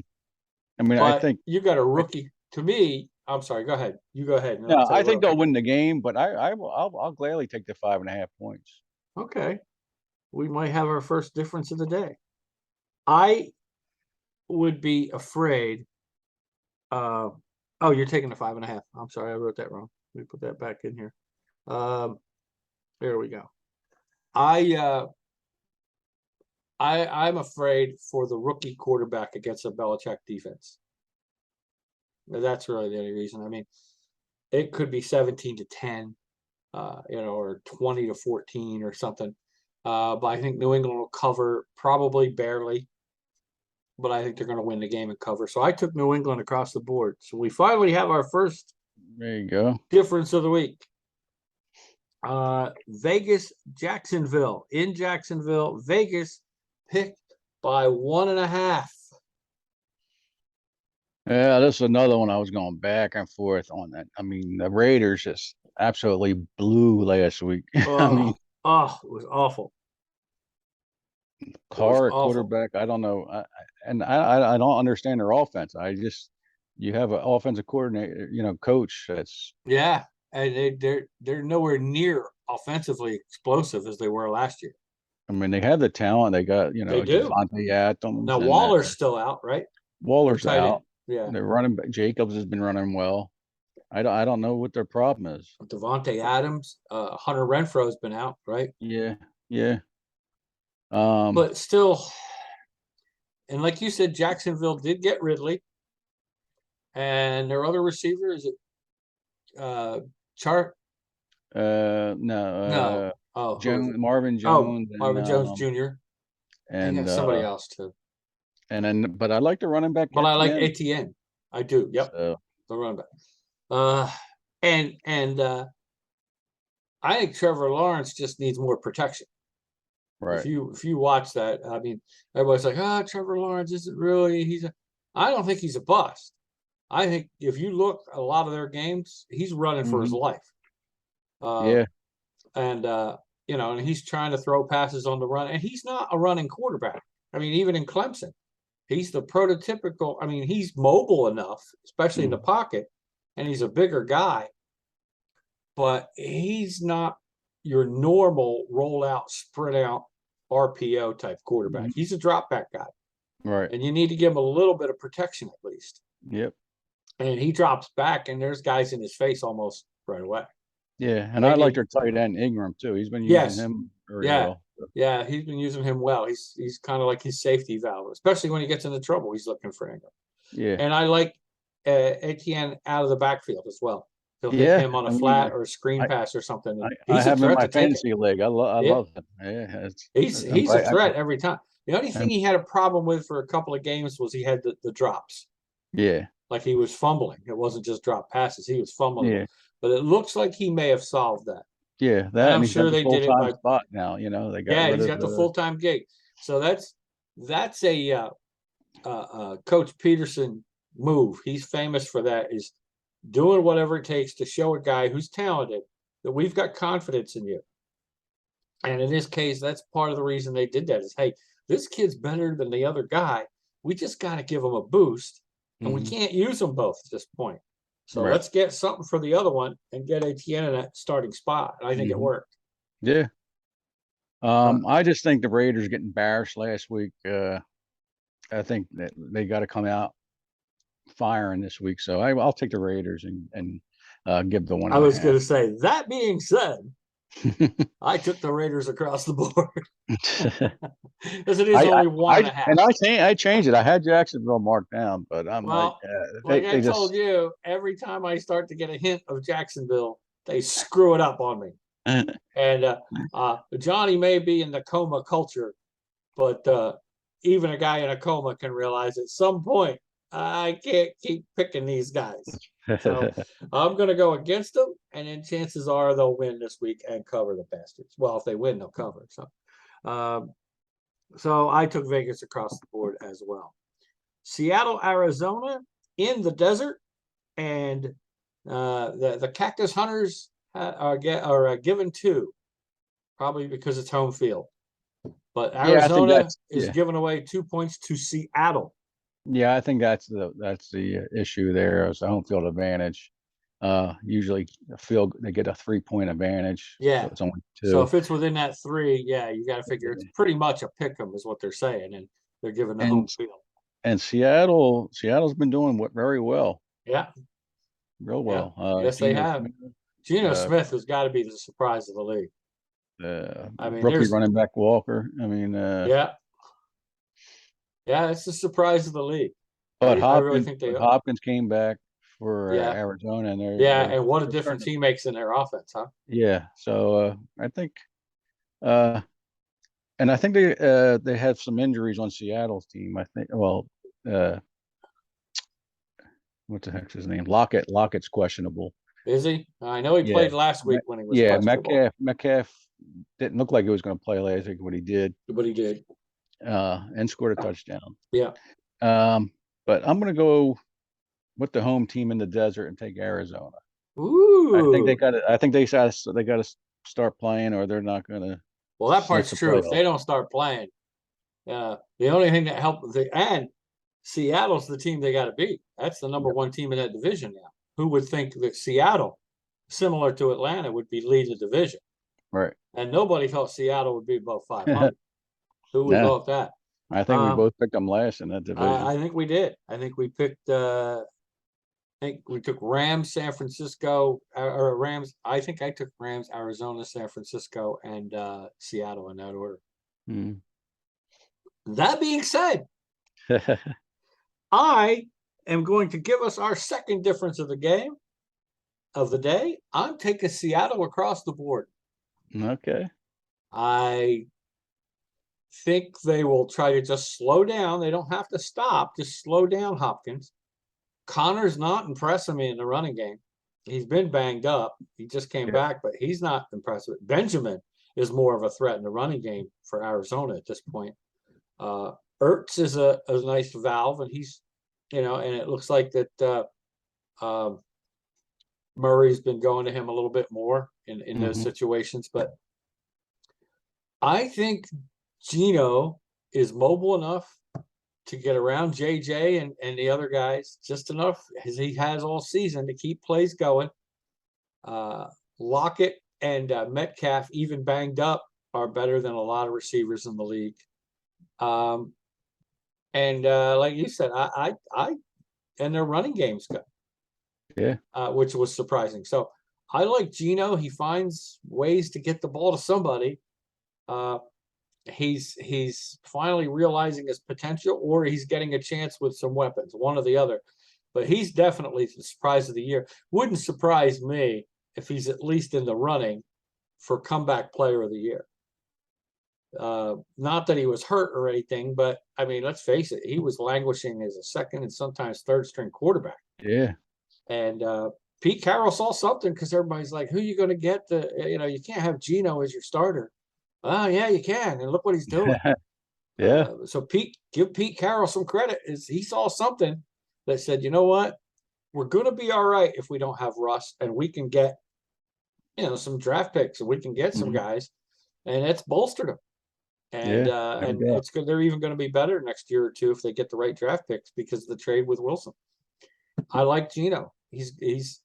[SPEAKER 2] mean, I think
[SPEAKER 1] you got a rookie. To me, I'm sorry. Go ahead. You go ahead.
[SPEAKER 2] No, I think they'll win the game, but I'll gladly take the 5.5 points.
[SPEAKER 1] Okay, we might have our first difference of the day. I would be afraid. Oh, you're taking the 5.5. I'm sorry, I wrote that wrong. Let me put that back in here. There we go. I'm afraid for the rookie quarterback against a Belichick defense. That's really the only reason. I mean, it could be 17-10, or 20-14 or something. But I think New England will cover, probably barely. But I think they're going to win the game and cover. So I took New England across the board. So we finally have our first
[SPEAKER 2] there you go
[SPEAKER 1] difference of the week. Vegas, Jacksonville. In Jacksonville, Vegas picked by 1.5.
[SPEAKER 2] Yeah, this is another one I was going back and forth on that. I mean, the Raiders just absolutely blew last week.
[SPEAKER 1] It was awful.
[SPEAKER 2] Carr, quarterback, I don't know. I don't understand their offense. You have an offensive coordinator, coach that's
[SPEAKER 1] and they're nowhere near offensively explosive as they were last year.
[SPEAKER 2] I mean, they have the talent. They got,
[SPEAKER 1] they do.
[SPEAKER 2] Devontae Adams.
[SPEAKER 1] Now Waller's still out, right?
[SPEAKER 2] Waller's out.
[SPEAKER 1] Yeah.
[SPEAKER 2] They're running. Jacobs has been running well. I don't know what their problem is.
[SPEAKER 1] Devontae Adams, Hunter Renfro's been out, right?
[SPEAKER 2] Yeah.
[SPEAKER 1] But still, and like you said, Jacksonville did get Ridley, and their other receiver is it Chart?
[SPEAKER 2] No.
[SPEAKER 1] Oh,
[SPEAKER 2] Marvin Jones.
[SPEAKER 1] Marvin Jones Jr.
[SPEAKER 2] And
[SPEAKER 1] somebody else too.
[SPEAKER 2] But I like the running back.
[SPEAKER 1] But I like Etienne. I do. Yep.
[SPEAKER 2] So,
[SPEAKER 1] the running back. And I think Trevor Lawrence just needs more protection.
[SPEAKER 2] Right.
[SPEAKER 1] If you watch that, I mean, everybody's like, Trevor Lawrence isn't really. I don't think he's a bust. I think if you look at a lot of their games, he's running for his life. And he's trying to throw passes on the run, and he's not a running quarterback. I mean, even in Clemson, he's the prototypical. I mean, he's mobile enough, especially in the pocket, and he's a bigger guy, but he's not your normal roll out, sprint out, RPO type quarterback. He's a drop back guy.
[SPEAKER 2] Right.
[SPEAKER 1] And you need to give him a little bit of protection at least.
[SPEAKER 2] Yep.
[SPEAKER 1] And he drops back, and there's guys in his face almost right away.
[SPEAKER 2] Yeah, and
[SPEAKER 1] They
[SPEAKER 2] I like
[SPEAKER 1] did.
[SPEAKER 2] their tight end Ingram too. He's been using
[SPEAKER 1] Yes.
[SPEAKER 2] him very
[SPEAKER 1] Yeah.
[SPEAKER 2] well.
[SPEAKER 1] Yeah, he's been using him well. He's kind of like his safety valve, especially when he gets into trouble. He's looking for Ingram.
[SPEAKER 2] Yeah,
[SPEAKER 1] And I like Etienne out of the backfield as well. He'll hit
[SPEAKER 2] yeah.
[SPEAKER 1] him on a
[SPEAKER 2] I mean,
[SPEAKER 1] flat or a screen
[SPEAKER 2] I
[SPEAKER 1] pass or something.
[SPEAKER 2] I,
[SPEAKER 1] And
[SPEAKER 2] I
[SPEAKER 1] he's a
[SPEAKER 2] have him in
[SPEAKER 1] threat
[SPEAKER 2] my
[SPEAKER 1] to take it.
[SPEAKER 2] fantasy league. I
[SPEAKER 1] Yeah.
[SPEAKER 2] love him. Yeah,
[SPEAKER 1] He's a threat every time. The only thing he had a problem with for a couple of games was he had the drops.
[SPEAKER 2] yeah,
[SPEAKER 1] Like he was fumbling. It wasn't just drop passes. He was fumbling.
[SPEAKER 2] yeah,
[SPEAKER 1] But it looks like he may have solved that.
[SPEAKER 2] yeah.
[SPEAKER 1] And
[SPEAKER 2] That
[SPEAKER 1] I'm
[SPEAKER 2] and he's got
[SPEAKER 1] sure
[SPEAKER 2] the
[SPEAKER 1] they
[SPEAKER 2] full
[SPEAKER 1] did it
[SPEAKER 2] time
[SPEAKER 1] by
[SPEAKER 2] spot now. You know, they got
[SPEAKER 1] yeah,
[SPEAKER 2] rid
[SPEAKER 1] he's
[SPEAKER 2] of
[SPEAKER 1] got the full-time gig. So that's a Coach Peterson move. He's famous for that, is doing whatever it takes to show a guy who's talented that we've got confidence in you. And in this case, that's part of the reason they did that is, hey, this kid's better than the other guy. We just got to give him a boost, and we can't use them both at this point. So
[SPEAKER 2] Right.
[SPEAKER 1] let's get something for the other one and get Etienne in that starting spot. And I think it worked.
[SPEAKER 2] Yeah. I just think the Raiders get embarrassed last week. I think that they got to come out firing this week. So I'll take the Raiders and give the 1.5.
[SPEAKER 1] I was going to say, that being said, I took the Raiders across the board. Because it is only 1.5.
[SPEAKER 2] And I changed it. I had Jacksonville marked down, but I'm
[SPEAKER 1] Well,
[SPEAKER 2] like
[SPEAKER 1] I told you, every time I start to get a hint of Jacksonville, they screw it up on me. And Johnny may be in the Coma culture, but even a guy in a coma can realize at some point I can't keep picking these guys. So I'm going to go against them, and then chances are they'll win this week and cover the bastards. Well, if they win, they'll cover. So I took Vegas across the board as well. Seattle, Arizona, in the desert, and the Cactus Hunters are given 2, probably because it's home field. But Arizona is giving away 2 points to Seattle.
[SPEAKER 2] Yeah, I think that's the issue there. It's a home field advantage. Usually they get a 3-point advantage.
[SPEAKER 1] Yeah.
[SPEAKER 2] So it's only 2.
[SPEAKER 1] So if it's within that 3, yeah, you got to figure it's pretty much a pick 'em is what they're saying, and they're giving the home field.
[SPEAKER 2] And Seattle's been doing very well.
[SPEAKER 1] Yeah.
[SPEAKER 2] Real well.
[SPEAKER 1] Yes, they have. Geno Smith has got to be the surprise of the league.
[SPEAKER 2] I mean, rookie running back Walker. I mean,
[SPEAKER 1] yeah, it's the surprise of the league.
[SPEAKER 2] But
[SPEAKER 1] I really think
[SPEAKER 2] Hopkins came back for Arizona, and
[SPEAKER 1] and what a difference he makes in their offense, huh?
[SPEAKER 2] Yeah. So I think, and I think they had some injuries on Seattle's team. I think. Well, what the heck's his name? Lockett's questionable.
[SPEAKER 1] Is he? I know he played last week when he was questionable.
[SPEAKER 2] Metcalf didn't look like he was going to play last week, but he did. And scored a touchdown.
[SPEAKER 1] Yeah.
[SPEAKER 2] But I'm going to go with the home team in the desert and take Arizona.
[SPEAKER 1] Ooh.
[SPEAKER 2] I think they got to start playing, or they're not going to.
[SPEAKER 1] Well, that part's true. If they don't start playing, the only thing that helped and Seattle's the team they got to beat. That's the number 1 team in that division now. Who would think that Seattle, similar to Atlanta, would be leading the division?
[SPEAKER 2] Right.
[SPEAKER 1] And nobody thought Seattle would be above 500. Who would thought that?
[SPEAKER 2] I think we both picked them last in that division.
[SPEAKER 1] I think we did. I think we picked. I think we took Rams, San Francisco, or Rams. I think I took Rams, Arizona, San Francisco, and Seattle in that order. That being said, I am going to give us our second difference of the game of the day. I'm taking Seattle across the board.
[SPEAKER 2] Okay.
[SPEAKER 1] I think they will try to just slow down. They don't have to stop. Just slow down Hopkins. Connor's not impressing me in the running game. He's been banged up. He just came back, but he's not impressive. Benjamin is more of a threat in the running game for Arizona at this point. Ertz is a nice valve, and he's, and it looks like that Murray's been going to him a little bit more in those situations. But I think Geno is mobile enough to get around JJ and the other guys just enough as he has all season to keep plays going. Lockett and Metcalf, even banged up, are better than a lot of receivers in the league. And like you said, and their running game's good.
[SPEAKER 2] Yeah.
[SPEAKER 1] Which was surprising. So I like Gino. He finds ways to get the ball to somebody. He's finally realizing his potential, or he's getting a chance with some weapons, one or the other. But he's definitely the surprise of the year. Wouldn't surprise me if he's at least in the running for comeback player of the year. Not that he was hurt or anything, but I mean, let's face it, he was languishing as a second and sometimes third string quarterback.
[SPEAKER 2] Yeah.
[SPEAKER 1] And Pete Carroll saw something, because everybody's like, who are you going to get? You can't have Gino as your starter. Oh, yeah, you can. And look what he's doing.
[SPEAKER 2] Yeah.
[SPEAKER 1] So give Pete Carroll some credit. He saw something that said, you know what? We're going to be all right if we don't have Russ, and we can get, some draft picks, and we can get some guys, and it's bolstered them. And and it's good. They're even going to be better next year or two if they get the right draft picks, because of the trade with Wilson. I like Gino. He's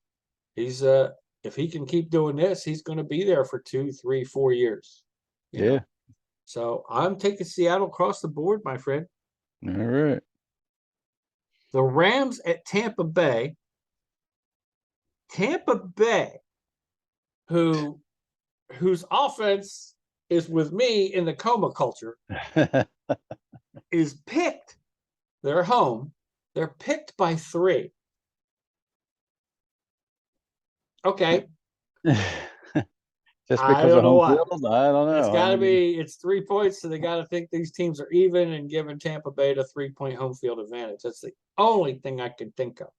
[SPEAKER 1] if he can keep doing this, he's going to be there for 2, 3, 4 years. You know? So I'm taking Seattle across the board, my friend.
[SPEAKER 2] All right.
[SPEAKER 1] The Rams at Tampa Bay. Tampa Bay, whose offense is with me in the Coma Culture, is picked. They're home. They're picked by 3. Okay.
[SPEAKER 2] Just because of home field? I don't know.
[SPEAKER 1] It's got to be. It's 3 points, so they got to think these teams are even and giving Tampa Bay the 3-point home field advantage. That's the only thing I can think of.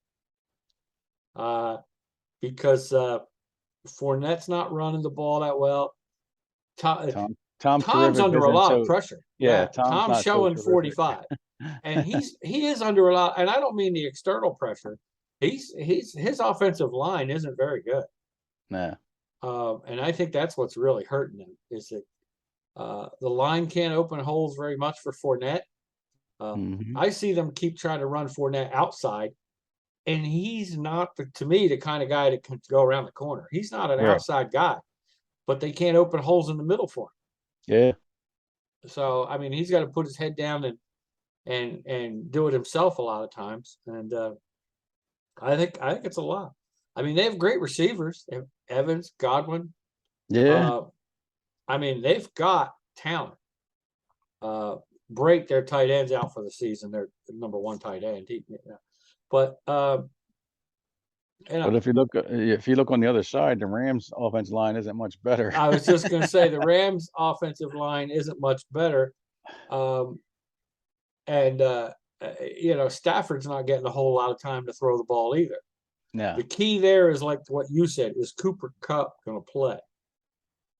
[SPEAKER 1] Because Fournette's not running the ball that well. Tom's under a lot of pressure.
[SPEAKER 2] Yeah,
[SPEAKER 1] Tom's showing 45, and he is under a lot. And I don't mean the external pressure. His offensive line isn't very good.
[SPEAKER 2] No.
[SPEAKER 1] And I think that's what's really hurting them, is that the line can't open holes very much for Fournette. I see them keep trying to run Fournette outside, and he's not, to me, the kind of guy that can go around the corner. He's not an outside guy, but they can't open holes in the middle for him.
[SPEAKER 2] Yeah.
[SPEAKER 1] So I mean, he's got to put his head down and do it himself a lot of times. And I think it's a lot. I mean, they have great receivers. They have Evans, Godwin.
[SPEAKER 2] Yeah.
[SPEAKER 1] I mean, they've got talent. Break their tight ends out for the season. They're the number 1 tight end. But
[SPEAKER 2] if you look on the other side, the Rams' offensive line isn't much better.
[SPEAKER 1] I was just going to say the Rams' offensive line isn't much better. Stafford's not getting a whole lot of time to throw the ball either.
[SPEAKER 2] No.
[SPEAKER 1] The key there is, like what you said, is Cooper Kupp going to play?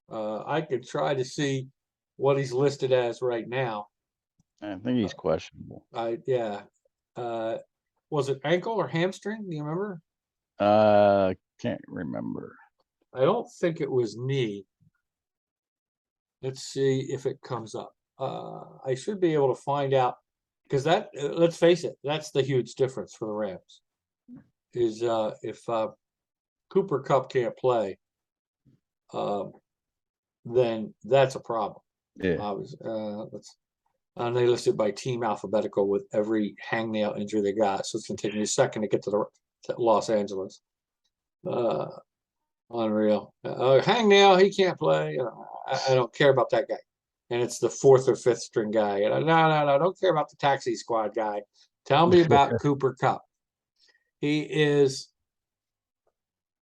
[SPEAKER 1] I could try to see what he's listed as right now.
[SPEAKER 2] I think he's questionable.
[SPEAKER 1] Was it ankle or hamstring? Do you remember?
[SPEAKER 2] Can't remember.
[SPEAKER 1] I don't think it was knee. Let's see if it comes up. I should be able to find out, because let's face it, that's the huge difference for the Rams. Is if Cooper Kupp can't play, then that's a problem.
[SPEAKER 2] Yeah.
[SPEAKER 1] And they listed by team alphabetical with every hangnail injury they got. So it's going to take me a second to get to Los Angeles. Unreal. Hangnail, he can't play. I don't care about that guy. And it's the 4th or 5th string guy. No, don't care about the taxi squad guy. Tell me about Cooper Kupp. He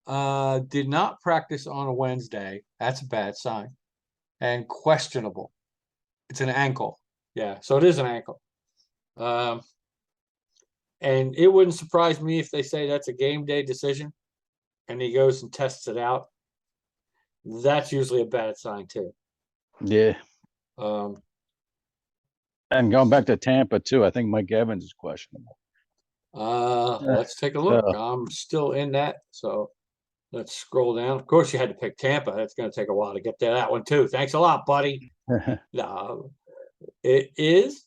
[SPEAKER 1] did not practice on a Wednesday. That's a bad sign. And questionable. It's an ankle. Yeah, so it is an ankle. And it wouldn't surprise me if they say that's a game day decision and he goes and tests it out. That's usually a bad sign too.
[SPEAKER 2] Yeah. And going back to Tampa too, I think Mike Evans is questionable.
[SPEAKER 1] Let's take a look. I'm still in that, so let's scroll down. Of course, you had to pick Tampa. That's going to take a while to get to that one too. Thanks a lot, buddy. No, it is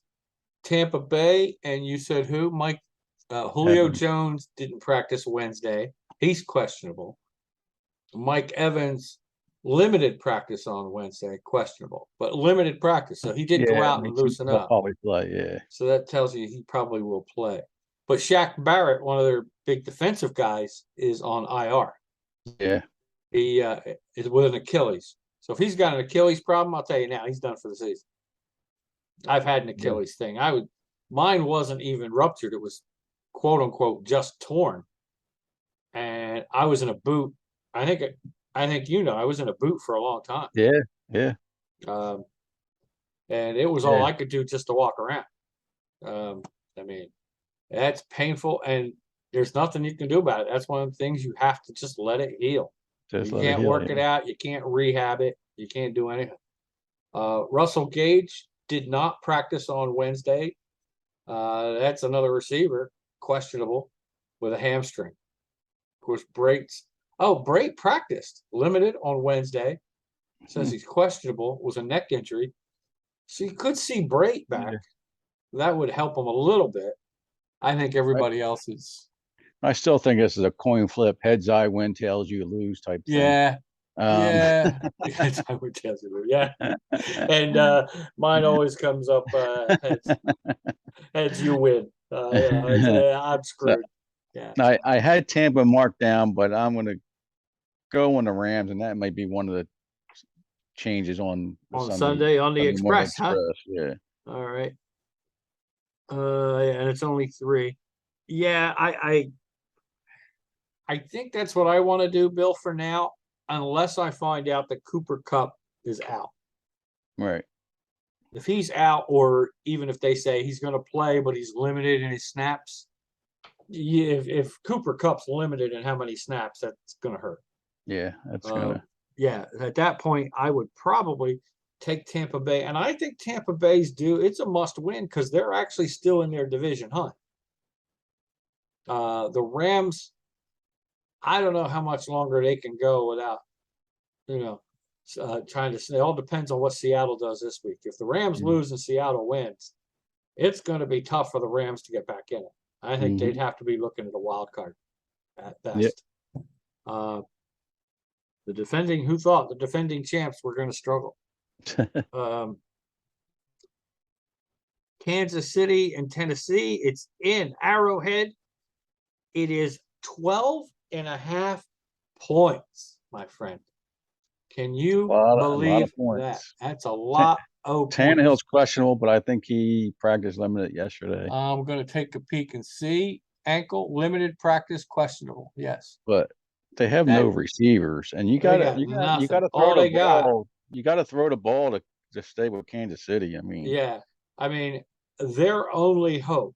[SPEAKER 1] Tampa Bay, and you said who? Mike Julio
[SPEAKER 2] Evans.
[SPEAKER 1] Jones didn't practice Wednesday. He's questionable. Mike Evans limited practice on Wednesday, questionable, but limited practice. So he did go out and loosen up.
[SPEAKER 2] Probably play, yeah.
[SPEAKER 1] So that tells you he probably will play. But Shaq Barrett, one of their big defensive guys, is on IR.
[SPEAKER 2] Yeah.
[SPEAKER 1] He is with an Achilles. So if he's got an Achilles problem, I'll tell you now, he's done for the season. I've had an Achilles thing. Mine wasn't even ruptured. It was quote unquote just torn. And I was in a boot. I think I was in a boot for a long time.
[SPEAKER 2] Yeah, yeah.
[SPEAKER 1] And it was all I could do just to walk around. I mean, that's painful, and there's nothing you can do about it. That's one of the things you have to just let it heal.
[SPEAKER 2] Just
[SPEAKER 1] You
[SPEAKER 2] let it
[SPEAKER 1] can't
[SPEAKER 2] heal,
[SPEAKER 1] work it out. You can't rehab it. You can't do anything. Russell Gage did not practice on Wednesday. That's another receiver, questionable, with a hamstring. Of course, Brate practiced, limited on Wednesday. Says he's questionable, was a neck injury. So you could see Brate back. That would help him a little bit. I think everybody else is.
[SPEAKER 2] I still think this is a coin flip. Heads I win, tails you lose type thing.
[SPEAKER 1] Yeah. Heads I would tell you. Yeah. And mine always comes up heads. Heads you win. I'm screwed. Yeah.
[SPEAKER 2] I had Tampa marked down, but I'm going to go on the Rams, and that might be one of the changes on
[SPEAKER 1] Sunday on the Express, huh?
[SPEAKER 2] Yeah.
[SPEAKER 1] All right. And it's only 3. Yeah, I think that's what I want to do, Bill, for now, unless I find out that Cooper Kupp is out.
[SPEAKER 2] Right.
[SPEAKER 1] If he's out, or even if they say he's going to play, but he's limited in his snaps, if Cooper Kupp's limited in how many snaps, that's going to hurt.
[SPEAKER 2] Yeah, that's gonna.
[SPEAKER 1] Yeah, at that point, I would probably take Tampa Bay, and I think Tampa Bay's due. It's a must-win because they're actually still in their division hunt. The Rams, I don't know how much longer they can go without, trying to. It all depends on what Seattle does this week. If the Rams lose and Seattle wins, it's going to be tough for the Rams to get back in it. I think they'd have to be looking at a wild card at best. Who thought the defending champs were going to struggle? Kansas City and Tennessee, it's in Arrowhead. It is 12.5 points, my friend. Can you believe that? That's a lot of
[SPEAKER 2] Tannehill's questionable, but I think he practiced limited yesterday.
[SPEAKER 1] I'm going to take a peek and see. Ankle, limited practice, questionable. Yes.
[SPEAKER 2] But they have no receivers, and you got to throw the ball. You got to throw the ball to stay with Kansas City. I mean,
[SPEAKER 1] their only hope,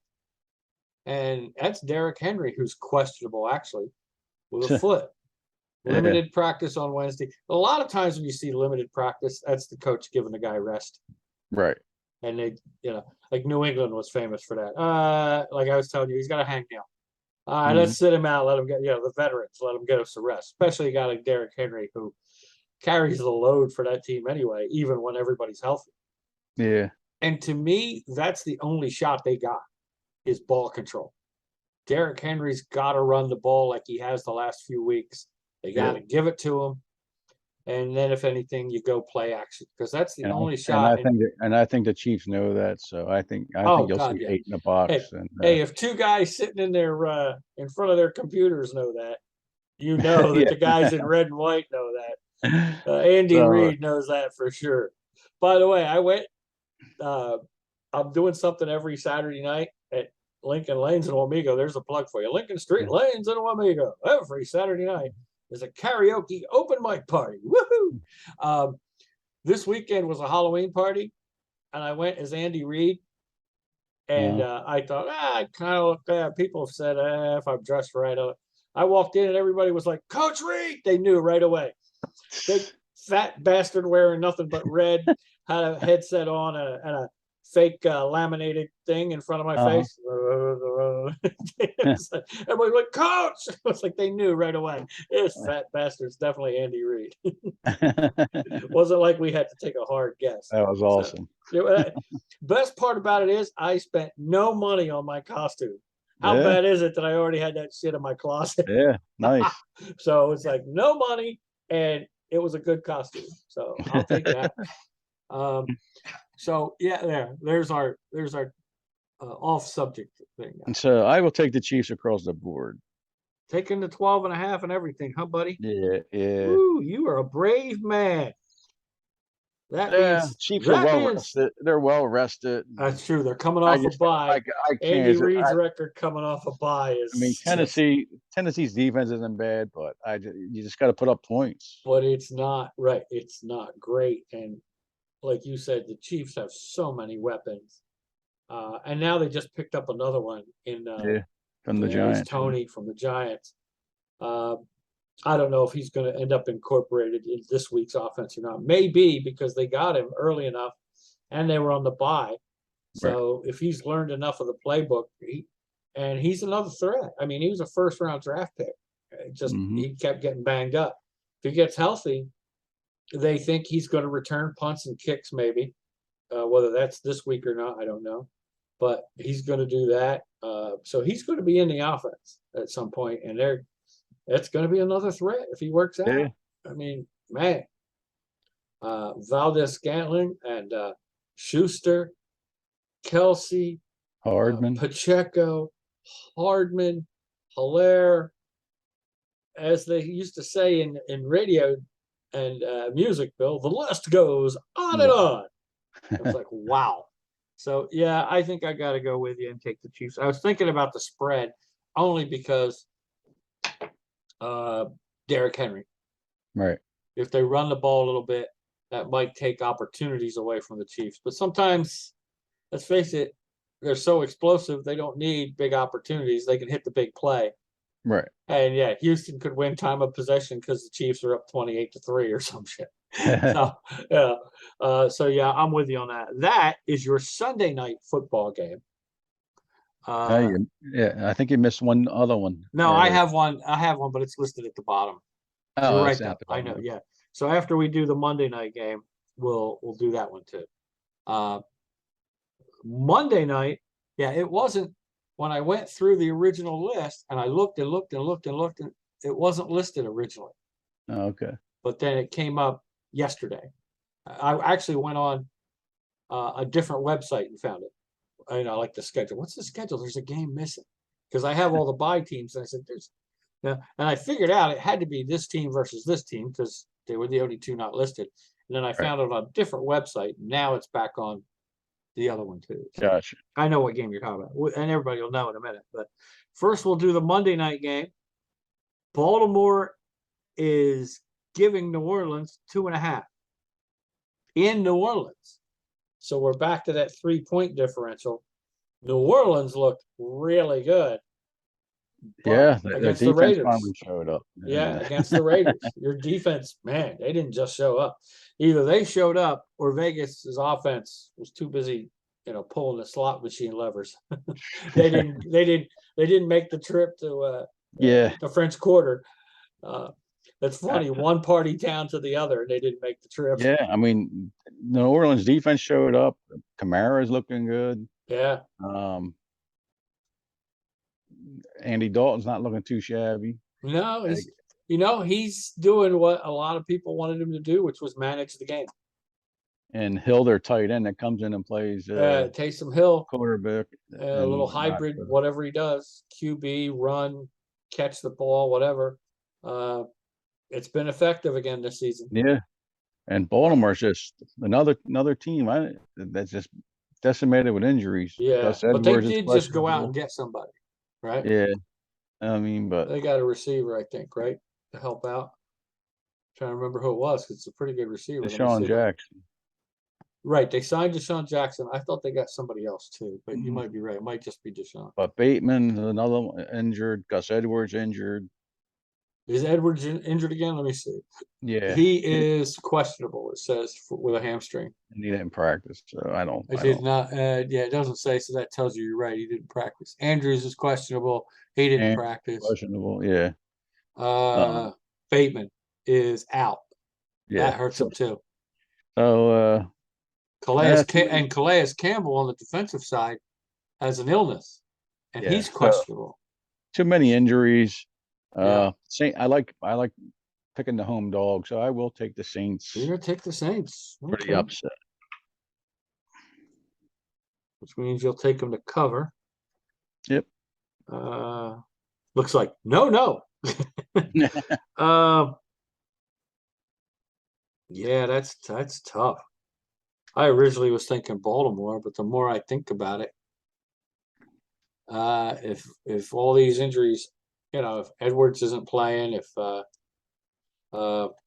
[SPEAKER 1] and that's Derrick Henry, who's questionable actually with a foot. Limited practice on Wednesday. A lot of times when you see limited practice, that's the coach giving the guy rest.
[SPEAKER 2] Right.
[SPEAKER 1] And they, like New England was famous for that. Like I was telling you, he's got a hangnail. Let's sit him out. Let him get, the veterans, let him get us a rest. Especially a guy like Derrick Henry, who carries the load for that team anyway, even when everybody's healthy.
[SPEAKER 2] Yeah.
[SPEAKER 1] And to me, that's the only shot they got is ball control. Derrick Henry's got to run the ball like he has the last few weeks. They got to give it to him. And then, if anything, you go play action because that's the only shot.
[SPEAKER 2] And I think the Chiefs know that. So I think you'll see 8 in the box.
[SPEAKER 1] Hey, if 2 guys sitting in their in front of their computers know that, that the guys in red and white know that. Andy Reid knows that for sure. By the way, I went. I'm doing something every Saturday night at Lincoln Lanes in Wamego. There's a plug for you. Lincoln Street Lanes in Wamego every Saturday night. There's a karaoke open mic party. Woohoo! This weekend was a Halloween party, and I went as Andy Reid. And I thought, I kind of look. People have said, if I'm dressed right. I walked in, and everybody was like, "Coach Reid!" They knew right away. Big fat bastard wearing nothing but red, had a headset on and a fake laminated thing in front of my face. Everybody like, "Coach!" It was like they knew right away. This fat bastard's definitely Andy Reid. Wasn't like we had to take a hard guess.
[SPEAKER 2] That was awesome.
[SPEAKER 1] Best part about it is I spent no money on my costume. How bad is it that I already had that shit in my closet?
[SPEAKER 2] Yeah, nice.
[SPEAKER 1] So it's like no money, and it was a good costume. So I'll take that. So there's our off subject thing.
[SPEAKER 2] And so I will take the Chiefs across the board.
[SPEAKER 1] taking the 12.5 and everything, huh, buddy?
[SPEAKER 2] Yeah, yeah.
[SPEAKER 1] Ooh, you are a brave man. That
[SPEAKER 2] Yeah,
[SPEAKER 1] means
[SPEAKER 2] Chiefs are well rested. They're well rested.
[SPEAKER 1] that's true. They're coming
[SPEAKER 2] I
[SPEAKER 1] off a
[SPEAKER 2] just
[SPEAKER 1] bye.
[SPEAKER 2] I
[SPEAKER 1] Andy
[SPEAKER 2] can't.
[SPEAKER 1] Reid's record coming off a bye
[SPEAKER 2] I mean,
[SPEAKER 1] is just,
[SPEAKER 2] Tennessee's defense isn't bad, but you just got to put up points.
[SPEAKER 1] but it's not right. It's not great. And like you said, the Chiefs have so many weapons. And now they just picked up another one in
[SPEAKER 2] Yeah, from the Giants.
[SPEAKER 1] Tony from the Giants. I don't know if he's going to end up incorporated in this week's offense or not. Maybe because they got him early enough and they were on the bye. So if he's learned enough of the playbook, he's another threat. I mean, he was a first-round draft pick. He kept getting banged up. If he gets healthy, they think he's going to return punts and kicks maybe. Whether that's this week or not, I don't know. But he's going to do that. So he's going to be in the offense at some point, and it's going to be another threat if he works out.
[SPEAKER 2] Yeah.
[SPEAKER 1] I mean, man, Valdez-Scantling and Schuster, Kelsey,
[SPEAKER 2] Hardman,
[SPEAKER 1] Pacheco, Hardman, Hilaire, as they used to say in radio and music, Bill, the list goes on and on. I was like, wow. So, yeah, I think I got to go with you and take the Chiefs. I was thinking about the spread only because Derrick Henry.
[SPEAKER 2] Right.
[SPEAKER 1] If they run the ball a little bit, that might take opportunities away from the Chiefs. But sometimes, let's face it, they're so explosive, they don't need big opportunities. They can hit the big play.
[SPEAKER 2] Right.
[SPEAKER 1] And, yeah, Houston could win time of possession because the Chiefs are up 28-3 or some shit. So, yeah, I'm with you on that. That is your Sunday night football game.
[SPEAKER 2] Yeah, I think you missed one other one.
[SPEAKER 1] No, I have one, but it's listed at the bottom.
[SPEAKER 2] Oh,
[SPEAKER 1] you're right, though. I know, yeah. So after we do the Monday night game, we'll do that one too. Monday night, yeah, it wasn't when I went through the original list and I looked and looked and looked and looked, and it wasn't listed originally.
[SPEAKER 2] Oh, okay.
[SPEAKER 1] But then it came up yesterday. I actually went on a different website and found it. Like the schedule. What's the schedule? There's a game missing because I have all the bye teams. And I said, and I figured out it had to be this team versus this team because they were the only two not listed. And then I found it on a different website. Now it's back on the other one too. So
[SPEAKER 2] gotcha.
[SPEAKER 1] I know what game you're talking about, and everybody will know in a minute. But first, we'll do the Monday night game. Baltimore is giving New Orleans 2.5 in New Orleans. So we're back to that 3-point differential. New Orleans looked really good.
[SPEAKER 2] Yeah,
[SPEAKER 1] against the Raiders
[SPEAKER 2] finally showed up.
[SPEAKER 1] Yeah, against the Raiders. Your defense, man, they didn't just show up. Either they showed up or Vegas's offense was too busy, pulling the slot machine levers. they didn't make the trip to the French Quarter. That's funny. One party town to the other, and they didn't make the trip.
[SPEAKER 2] Yeah, I mean, New Orleans defense showed up. Kamara's looking good.
[SPEAKER 1] Yeah.
[SPEAKER 2] Andy Dalton's not looking too shabby.
[SPEAKER 1] No, he's doing what a lot of people wanted him to do, which was manage the game.
[SPEAKER 2] And Hill, their tight end that comes in and plays
[SPEAKER 1] Taysom Hill,
[SPEAKER 2] quarterback,
[SPEAKER 1] a little hybrid, whatever he does, QB, run, catch the ball, whatever. It's been effective again this season.
[SPEAKER 2] Yeah, and Baltimore's just another team that's just decimated with injuries.
[SPEAKER 1] Yeah, but they did just go out and get somebody, right?
[SPEAKER 2] Yeah, I mean, but
[SPEAKER 1] they got a receiver, I think, right, to help out. I'm trying to remember who it was because it's a pretty good receiver.
[SPEAKER 2] Deshaun Jackson.
[SPEAKER 1] Right, they signed Deshaun Jackson. I thought they got somebody else too, but you might be right. It might just be Deshaun.
[SPEAKER 2] But Bateman, another one injured. Gus Edwards injured.
[SPEAKER 1] Is Edwards injured again? Let me see.
[SPEAKER 2] Yeah,
[SPEAKER 1] he is questionable. It says with a hamstring.
[SPEAKER 2] And he didn't practice, so I don't.
[SPEAKER 1] Not. It doesn't say. So that tells you you're right. He didn't practice. Andrews is questionable. He didn't practice.
[SPEAKER 2] Questionable, yeah.
[SPEAKER 1] Bateman is out.
[SPEAKER 2] Yeah,
[SPEAKER 1] that hurts him too.
[SPEAKER 2] So
[SPEAKER 1] Calais Campbell on the defensive side has an illness, and he's questionable.
[SPEAKER 2] Too many injuries. I like picking the home dog, so I will take the Saints.
[SPEAKER 1] You're gonna take the Saints. Okay.
[SPEAKER 2] Pretty upset.
[SPEAKER 1] Which means you'll take them to cover.
[SPEAKER 2] Yep.
[SPEAKER 1] looks like no. Um, yeah, that's tough. I originally was thinking Baltimore, but the more I think about it, if all these injuries, if Edwards isn't playing, if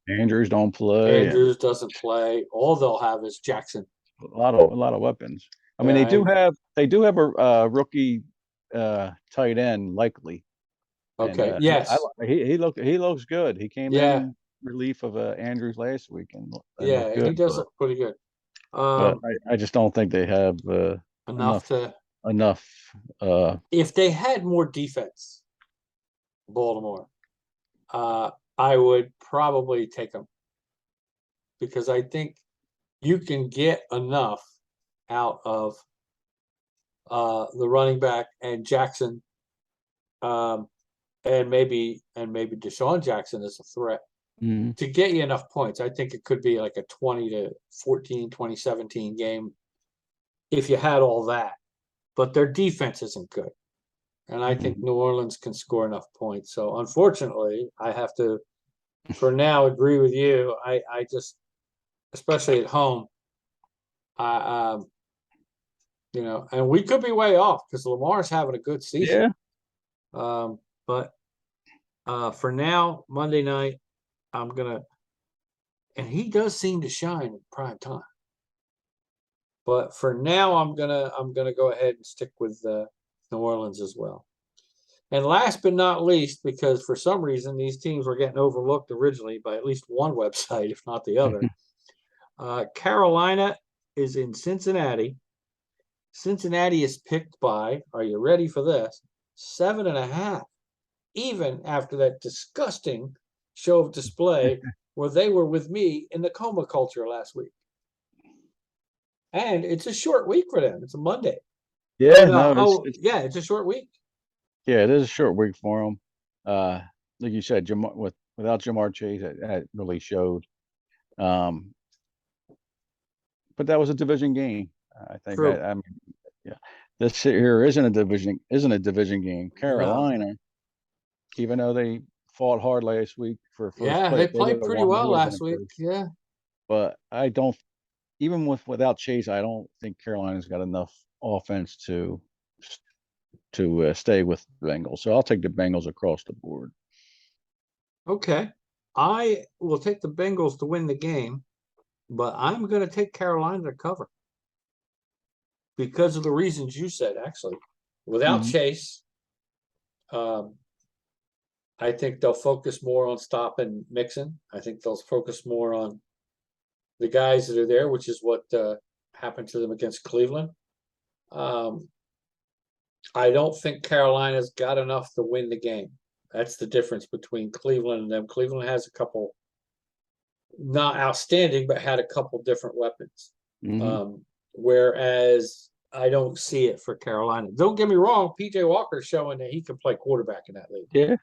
[SPEAKER 2] Andrews don't play, and
[SPEAKER 1] Andrews doesn't play, all they'll have is Jackson.
[SPEAKER 2] a lot of weapons. I mean,
[SPEAKER 1] Yeah,
[SPEAKER 2] they do have a rookie tight end likely, and
[SPEAKER 1] okay. Yes.
[SPEAKER 2] he looks good. He came
[SPEAKER 1] Yeah.
[SPEAKER 2] in relief of Andrews last week and looked
[SPEAKER 1] Yeah,
[SPEAKER 2] good,
[SPEAKER 1] he does look pretty good.
[SPEAKER 2] but I just don't think they have
[SPEAKER 1] Enough to,
[SPEAKER 2] enough.
[SPEAKER 1] if they had more defense, Baltimore, I would probably take them because I think you can get enough out of the running back and Jackson, and maybe Deshaun Jackson is a threat
[SPEAKER 2] Mhm.
[SPEAKER 1] to get you enough points. I think it could be like a 20-14, 2017 game if you had all that. But their defense isn't good. And I think New Orleans can score enough points. So unfortunately, I have to, for now, agree with you. I just, especially at home, I and we could be way off because Lamar's having a good season.
[SPEAKER 2] Yeah,
[SPEAKER 1] But for now, Monday night, I'm gonna, and he does seem to shine in prime time. But for now, I'm gonna go ahead and stick with New Orleans as well. And last but not least, because for some reason these teams were getting overlooked originally by at least one website, if not the other. Carolina is in Cincinnati. Cincinnati is picked by, are you ready for this? 7.5. Even after that disgusting show of display where they were with me in the Coma Culture last week. And it's a short week for them. It's a Monday.
[SPEAKER 2] yeah,
[SPEAKER 1] Yeah, it's a short week.
[SPEAKER 2] Yeah, it is a short week for them. Like you said, without Jamar Chase, that really showed. But that was a division game. I think.
[SPEAKER 1] True.
[SPEAKER 2] I mean, yeah, this here isn't a division game.
[SPEAKER 1] No.
[SPEAKER 2] Carolina, even though they fought hard last week for first
[SPEAKER 1] Yeah,
[SPEAKER 2] place,
[SPEAKER 1] they played pretty well last week. Yeah.
[SPEAKER 2] But I don't. Even without Chase, I don't think Carolina's got enough offense to stay with the Bengals. So I'll take the Bengals across the board.
[SPEAKER 1] Okay. I will take the Bengals to win the game, but I'm going to take Carolina to cover because of the reasons you said, actually. Without Chase, I think they'll focus more on stopping Mixon. I think they'll focus more on the guys that are there, which is what happened to them against Cleveland. I don't think Carolina's got enough to win the game. That's the difference between Cleveland and them. Cleveland has a couple, not outstanding, but had a couple different weapons. Whereas I don't see it for Carolina. Don't get me wrong, PJ Walker's showing that he can play quarterback in that league.
[SPEAKER 2] Yeah.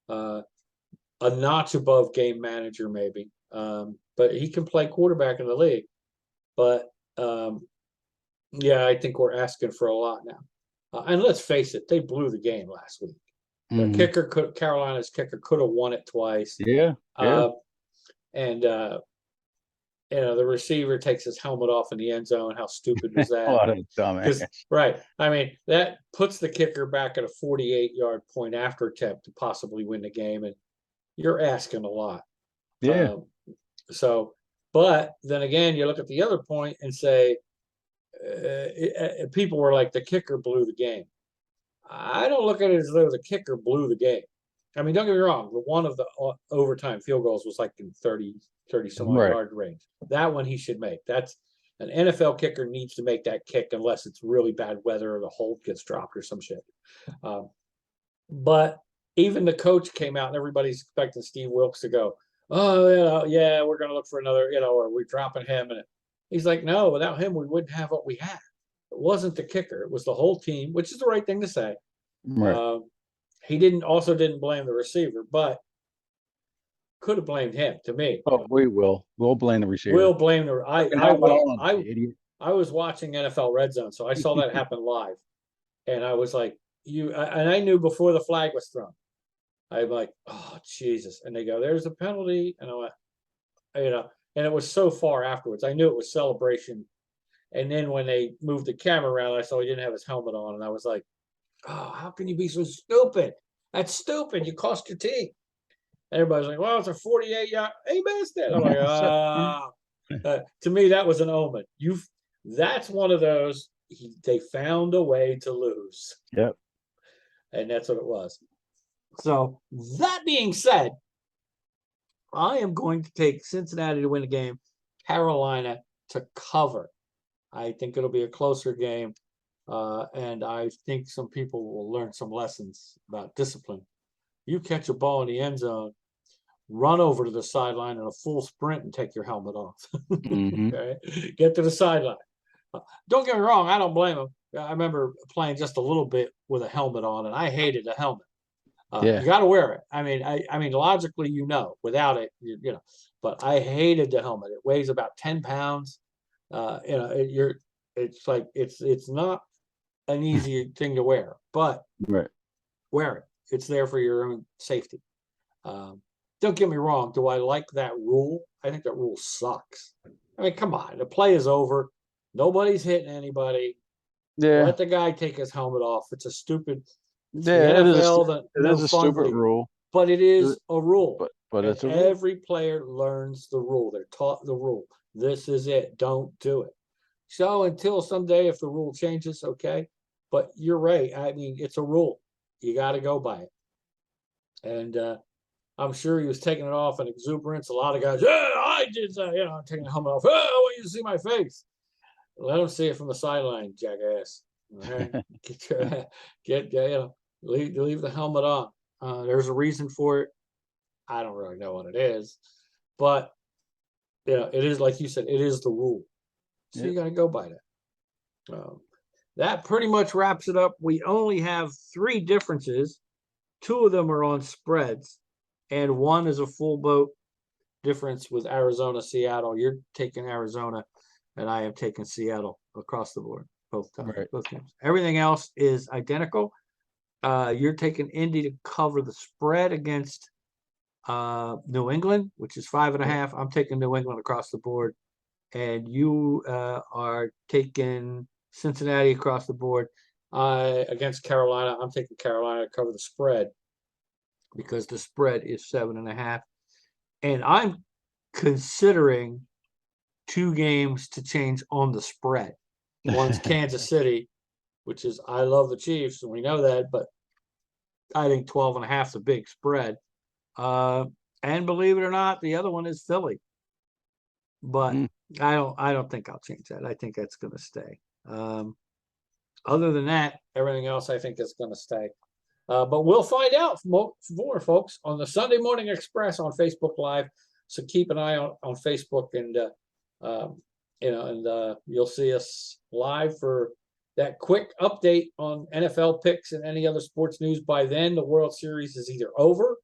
[SPEAKER 1] A notch above game manager, maybe. But he can play quarterback in the league. But yeah, I think we're asking for a lot now. And let's face it, they blew the game last week. The Carolina's kicker could have won it twice.
[SPEAKER 2] Yeah.
[SPEAKER 1] And the receiver takes his helmet off in the end zone. How stupid was that?
[SPEAKER 2] What a dumbass.
[SPEAKER 1] Right. I mean, that puts the kicker back at a 48-yard point after attempt to possibly win the game. And you're asking a lot.
[SPEAKER 2] Yeah.
[SPEAKER 1] But then again, you look at the other point and say, people were like, the kicker blew the game. I don't look at it as though the kicker blew the game. I mean, don't get me wrong. One of the overtime field goals was like in 30 some odd yard range. That one he should make. That's an NFL kicker needs to make that kick unless it's really bad weather or the hold gets dropped or some shit. But even the coach came out and everybody's expecting Steve Wilkes to go, oh, yeah, we're going to look for another, or we're dropping him. And he's like, no, without him, we wouldn't have what we had. It wasn't the kicker. It was the whole team, which is the right thing to say.
[SPEAKER 2] Right.
[SPEAKER 1] He didn't blame the receiver, but could have blamed him to me.
[SPEAKER 2] Oh, we'll blame the receiver.
[SPEAKER 1] We'll blame the, I was watching NFL Red Zone, so I saw that happen live. And I was like, and I knew before the flag was thrown. I'm like, oh Jesus! And they go, "There's a penalty," and I went, and it was so far afterwards. I knew it was celebration, and then when they moved the camera around, I saw he didn't have his helmet on, and I was like, oh, how can you be so stupid? That's stupid. You cost your team. Everybody's like, well, it's a 48-yard. He missed it. I'm like, ah. To me, that was an omen. That's one of those. They found a way to lose.
[SPEAKER 2] Yep.
[SPEAKER 1] And that's what it was. So that being said, I am going to take Cincinnati to win the game, Carolina to cover. I think it'll be a closer game. And I think some people will learn some lessons about discipline. You catch a ball in the end zone, run over to the sideline in a full sprint and take your helmet off. Okay? Get to the sideline. Don't get me wrong, I don't blame him. I remember playing just a little bit with a helmet on, and I hated the helmet. You got to wear it. I mean, logically, without it, But I hated the helmet. It weighs about 10 pounds. It's like it's not an easy thing to wear, but wear it. It's there for your own safety. Don't get me wrong. Do I like that rule? I think that rule sucks. I mean, come on. The play is over. Nobody's hitting anybody.
[SPEAKER 2] Yeah.
[SPEAKER 1] Let the guy take his helmet off. It's a stupid.
[SPEAKER 2] Yeah,
[SPEAKER 1] it is
[SPEAKER 2] a stupid rule.
[SPEAKER 1] But it is a rule.
[SPEAKER 2] But it's a rule.
[SPEAKER 1] Every player learns the rule. They're taught the rule. This is it. Don't do it. So until someday, if the rule changes, okay. But you're right. I mean, it's a rule. You got to go by it. And I'm sure he was taking it off in exuberance. A lot of guys, yeah, I did that. I'm taking the helmet off. Oh, I want you to see my face. Let them see it from the sideline, jackass. All right? Leave the helmet on. There's a reason for it. I don't really know what it is, but it is, like you said, it is the rule. So you got to go by that. That pretty much wraps it up. We only have 3 differences. 2 of them are on spreads, and 1 is a full boat difference with Arizona, Seattle. You're taking Arizona, and I am taking Seattle across the board, both times, both games. Everything else is identical. You're taking Indy to cover the spread against New England, which is 5.5. I'm taking New England across the board, and you are taking Cincinnati across the board. Against Carolina, I'm taking Carolina to cover the spread because the spread is 7.5, and I'm considering 2 games to change on the spread. One's Kansas City, which is, I love the Chiefs, and we know that, but I think 12.5 is a big spread. And believe it or not, the other one is Philly. But I don't think I'll change that. I think that's going to stay. Other than that, everything else I think is going to stay. But we'll find out more, folks, on the Sunday Morning Express on Facebook Live. So keep an eye on Facebook, and you'll see us live for that quick update on NFL picks and any other sports news. By then, the World Series is either over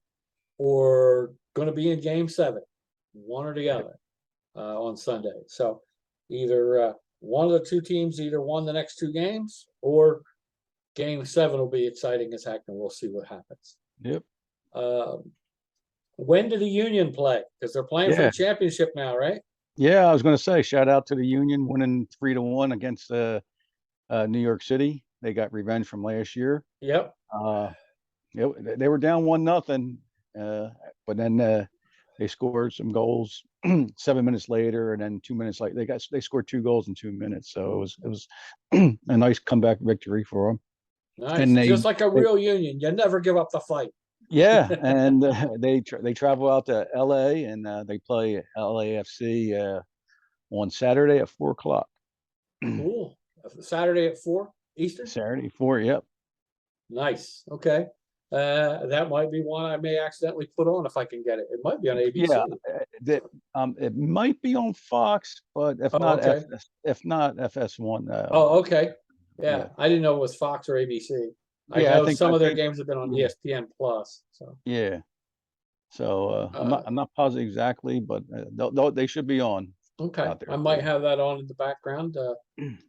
[SPEAKER 1] or going to be in Game 7, one or the other, on Sunday. So either one of the 2 teams either won the next 2 games, or Game 7 will be exciting as heck, and we'll see what happens.
[SPEAKER 2] Yep.
[SPEAKER 1] When do the Union play? Because they're playing for the championship now, right?
[SPEAKER 2] Yeah, I was going to say, shout out to the Union winning 3-1 against New York City. They got revenge from last year.
[SPEAKER 1] Yep.
[SPEAKER 2] They were down 1-0, but then they scored some goals 7 minutes later, and then 2 minutes later they scored 2 goals in 2 minutes. So it was a nice comeback victory for them.
[SPEAKER 1] Nice,
[SPEAKER 2] and
[SPEAKER 1] just like a real Union. You never give up the fight.
[SPEAKER 2] Yeah, and they travel out to LA, and they play LAFC on Saturday at 4:00.
[SPEAKER 1] Cool. Saturday at 4 Eastern.
[SPEAKER 2] Saturday 4, yep.
[SPEAKER 1] Nice. Okay. That might be one I may accidentally put on if I can get it. It might be on ABC.
[SPEAKER 2] Yeah, it might be on Fox, but if not FS1.
[SPEAKER 1] Okay. Yeah, I didn't know it was Fox or ABC. I know some of their games have been on ESPN Plus. So
[SPEAKER 2] yeah. So I'm not positive exactly, but they should be on
[SPEAKER 1] Okay,
[SPEAKER 2] out there
[SPEAKER 1] I might
[SPEAKER 2] too.
[SPEAKER 1] have that on in the background.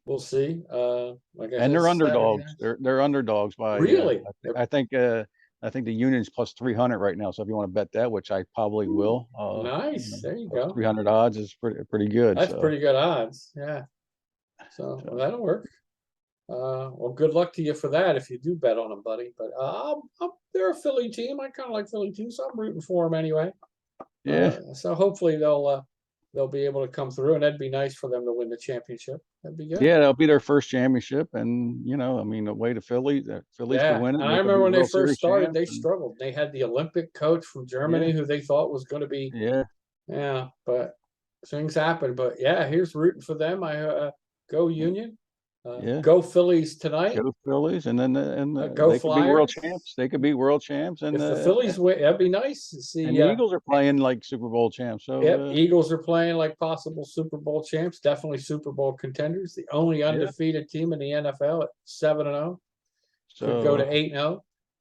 [SPEAKER 1] We'll see. Like I
[SPEAKER 2] And
[SPEAKER 1] said,
[SPEAKER 2] they're
[SPEAKER 1] Saturday
[SPEAKER 2] underdogs.
[SPEAKER 1] night.
[SPEAKER 2] They're underdogs by
[SPEAKER 1] Really?
[SPEAKER 2] I think the Union's plus 300 right now. So if you want to bet that, which I probably
[SPEAKER 1] Ooh,
[SPEAKER 2] will,
[SPEAKER 1] nice. There you
[SPEAKER 2] plus
[SPEAKER 1] go.
[SPEAKER 2] 300 odds is pretty good.
[SPEAKER 1] That's
[SPEAKER 2] So,
[SPEAKER 1] pretty good odds. Yeah. So well, that'll work. Well, good luck to you for that if you do bet on them, buddy. But they're a Philly team. I kind of like Philly too, so I'm rooting for them anyway.
[SPEAKER 2] yeah,
[SPEAKER 1] So hopefully they'll be able to come through, and that'd be nice for them to win the championship. That'd be good.
[SPEAKER 2] yeah, that'll be their first championship, and I mean, the way to Phillies could
[SPEAKER 1] Yeah,
[SPEAKER 2] win it.
[SPEAKER 1] and I
[SPEAKER 2] They could
[SPEAKER 1] remember
[SPEAKER 2] be
[SPEAKER 1] when they
[SPEAKER 2] World
[SPEAKER 1] first
[SPEAKER 2] Series
[SPEAKER 1] started,
[SPEAKER 2] champs.
[SPEAKER 1] they
[SPEAKER 2] And
[SPEAKER 1] struggled. They had the Olympic coach from
[SPEAKER 2] yeah,
[SPEAKER 1] Germany who they thought was going to be,
[SPEAKER 2] yeah,
[SPEAKER 1] yeah, but things happen. But yeah, here's rooting for them. I go Union,
[SPEAKER 2] yeah.
[SPEAKER 1] go Phillies tonight,
[SPEAKER 2] Go Phillies, and then
[SPEAKER 1] go
[SPEAKER 2] they could be world
[SPEAKER 1] Flyers.
[SPEAKER 2] champs. They could be world champs,
[SPEAKER 1] If the Phillies win, that'd be nice to
[SPEAKER 2] and
[SPEAKER 1] see.
[SPEAKER 2] the Eagles are playing like Super Bowl champs.
[SPEAKER 1] Yep,
[SPEAKER 2] So
[SPEAKER 1] Eagles are playing like possible Super Bowl champs, definitely Super Bowl contenders. The only
[SPEAKER 2] yeah,
[SPEAKER 1] undefeated team in the NFL at 7-0, could go
[SPEAKER 2] so
[SPEAKER 1] to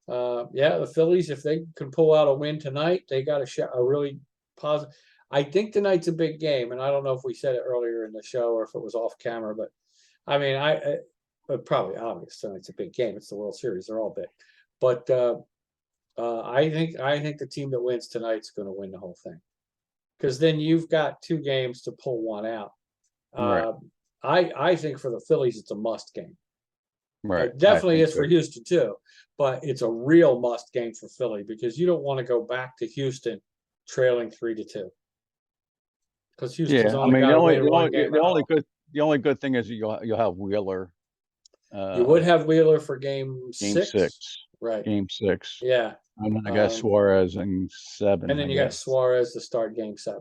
[SPEAKER 1] 8-0. Yeah, the Phillies, if they can pull out a win tonight, they got a really positive. I think tonight's a big game, and I don't know if we said it earlier in the show or if it was off camera, but I mean, but probably obvious tonight's a big game. It's the World Series; they're all big. But I think the team that wins tonight's going to win the whole thing, because then you've got 2 games to pull one out.
[SPEAKER 2] right,
[SPEAKER 1] I think for the Phillies, it's a must game.
[SPEAKER 2] right.
[SPEAKER 1] It
[SPEAKER 2] I
[SPEAKER 1] definitely
[SPEAKER 2] think
[SPEAKER 1] is
[SPEAKER 2] so.
[SPEAKER 1] for Houston too, but it's a real must game for Philly because you don't want to go back to Houston trailing 3-2 because Houston's
[SPEAKER 2] Yeah, I
[SPEAKER 1] only
[SPEAKER 2] mean
[SPEAKER 1] got to win one game at home.
[SPEAKER 2] the only good thing is you'll have Wheeler,
[SPEAKER 1] You would
[SPEAKER 2] uh,
[SPEAKER 1] have Wheeler for game
[SPEAKER 2] game 6,
[SPEAKER 1] six, right?
[SPEAKER 2] game 6,
[SPEAKER 1] Yeah,
[SPEAKER 2] and then I got
[SPEAKER 1] um,
[SPEAKER 2] Suarez in 7,
[SPEAKER 1] and
[SPEAKER 2] I
[SPEAKER 1] then you got
[SPEAKER 2] guess.
[SPEAKER 1] Suarez to start game 7,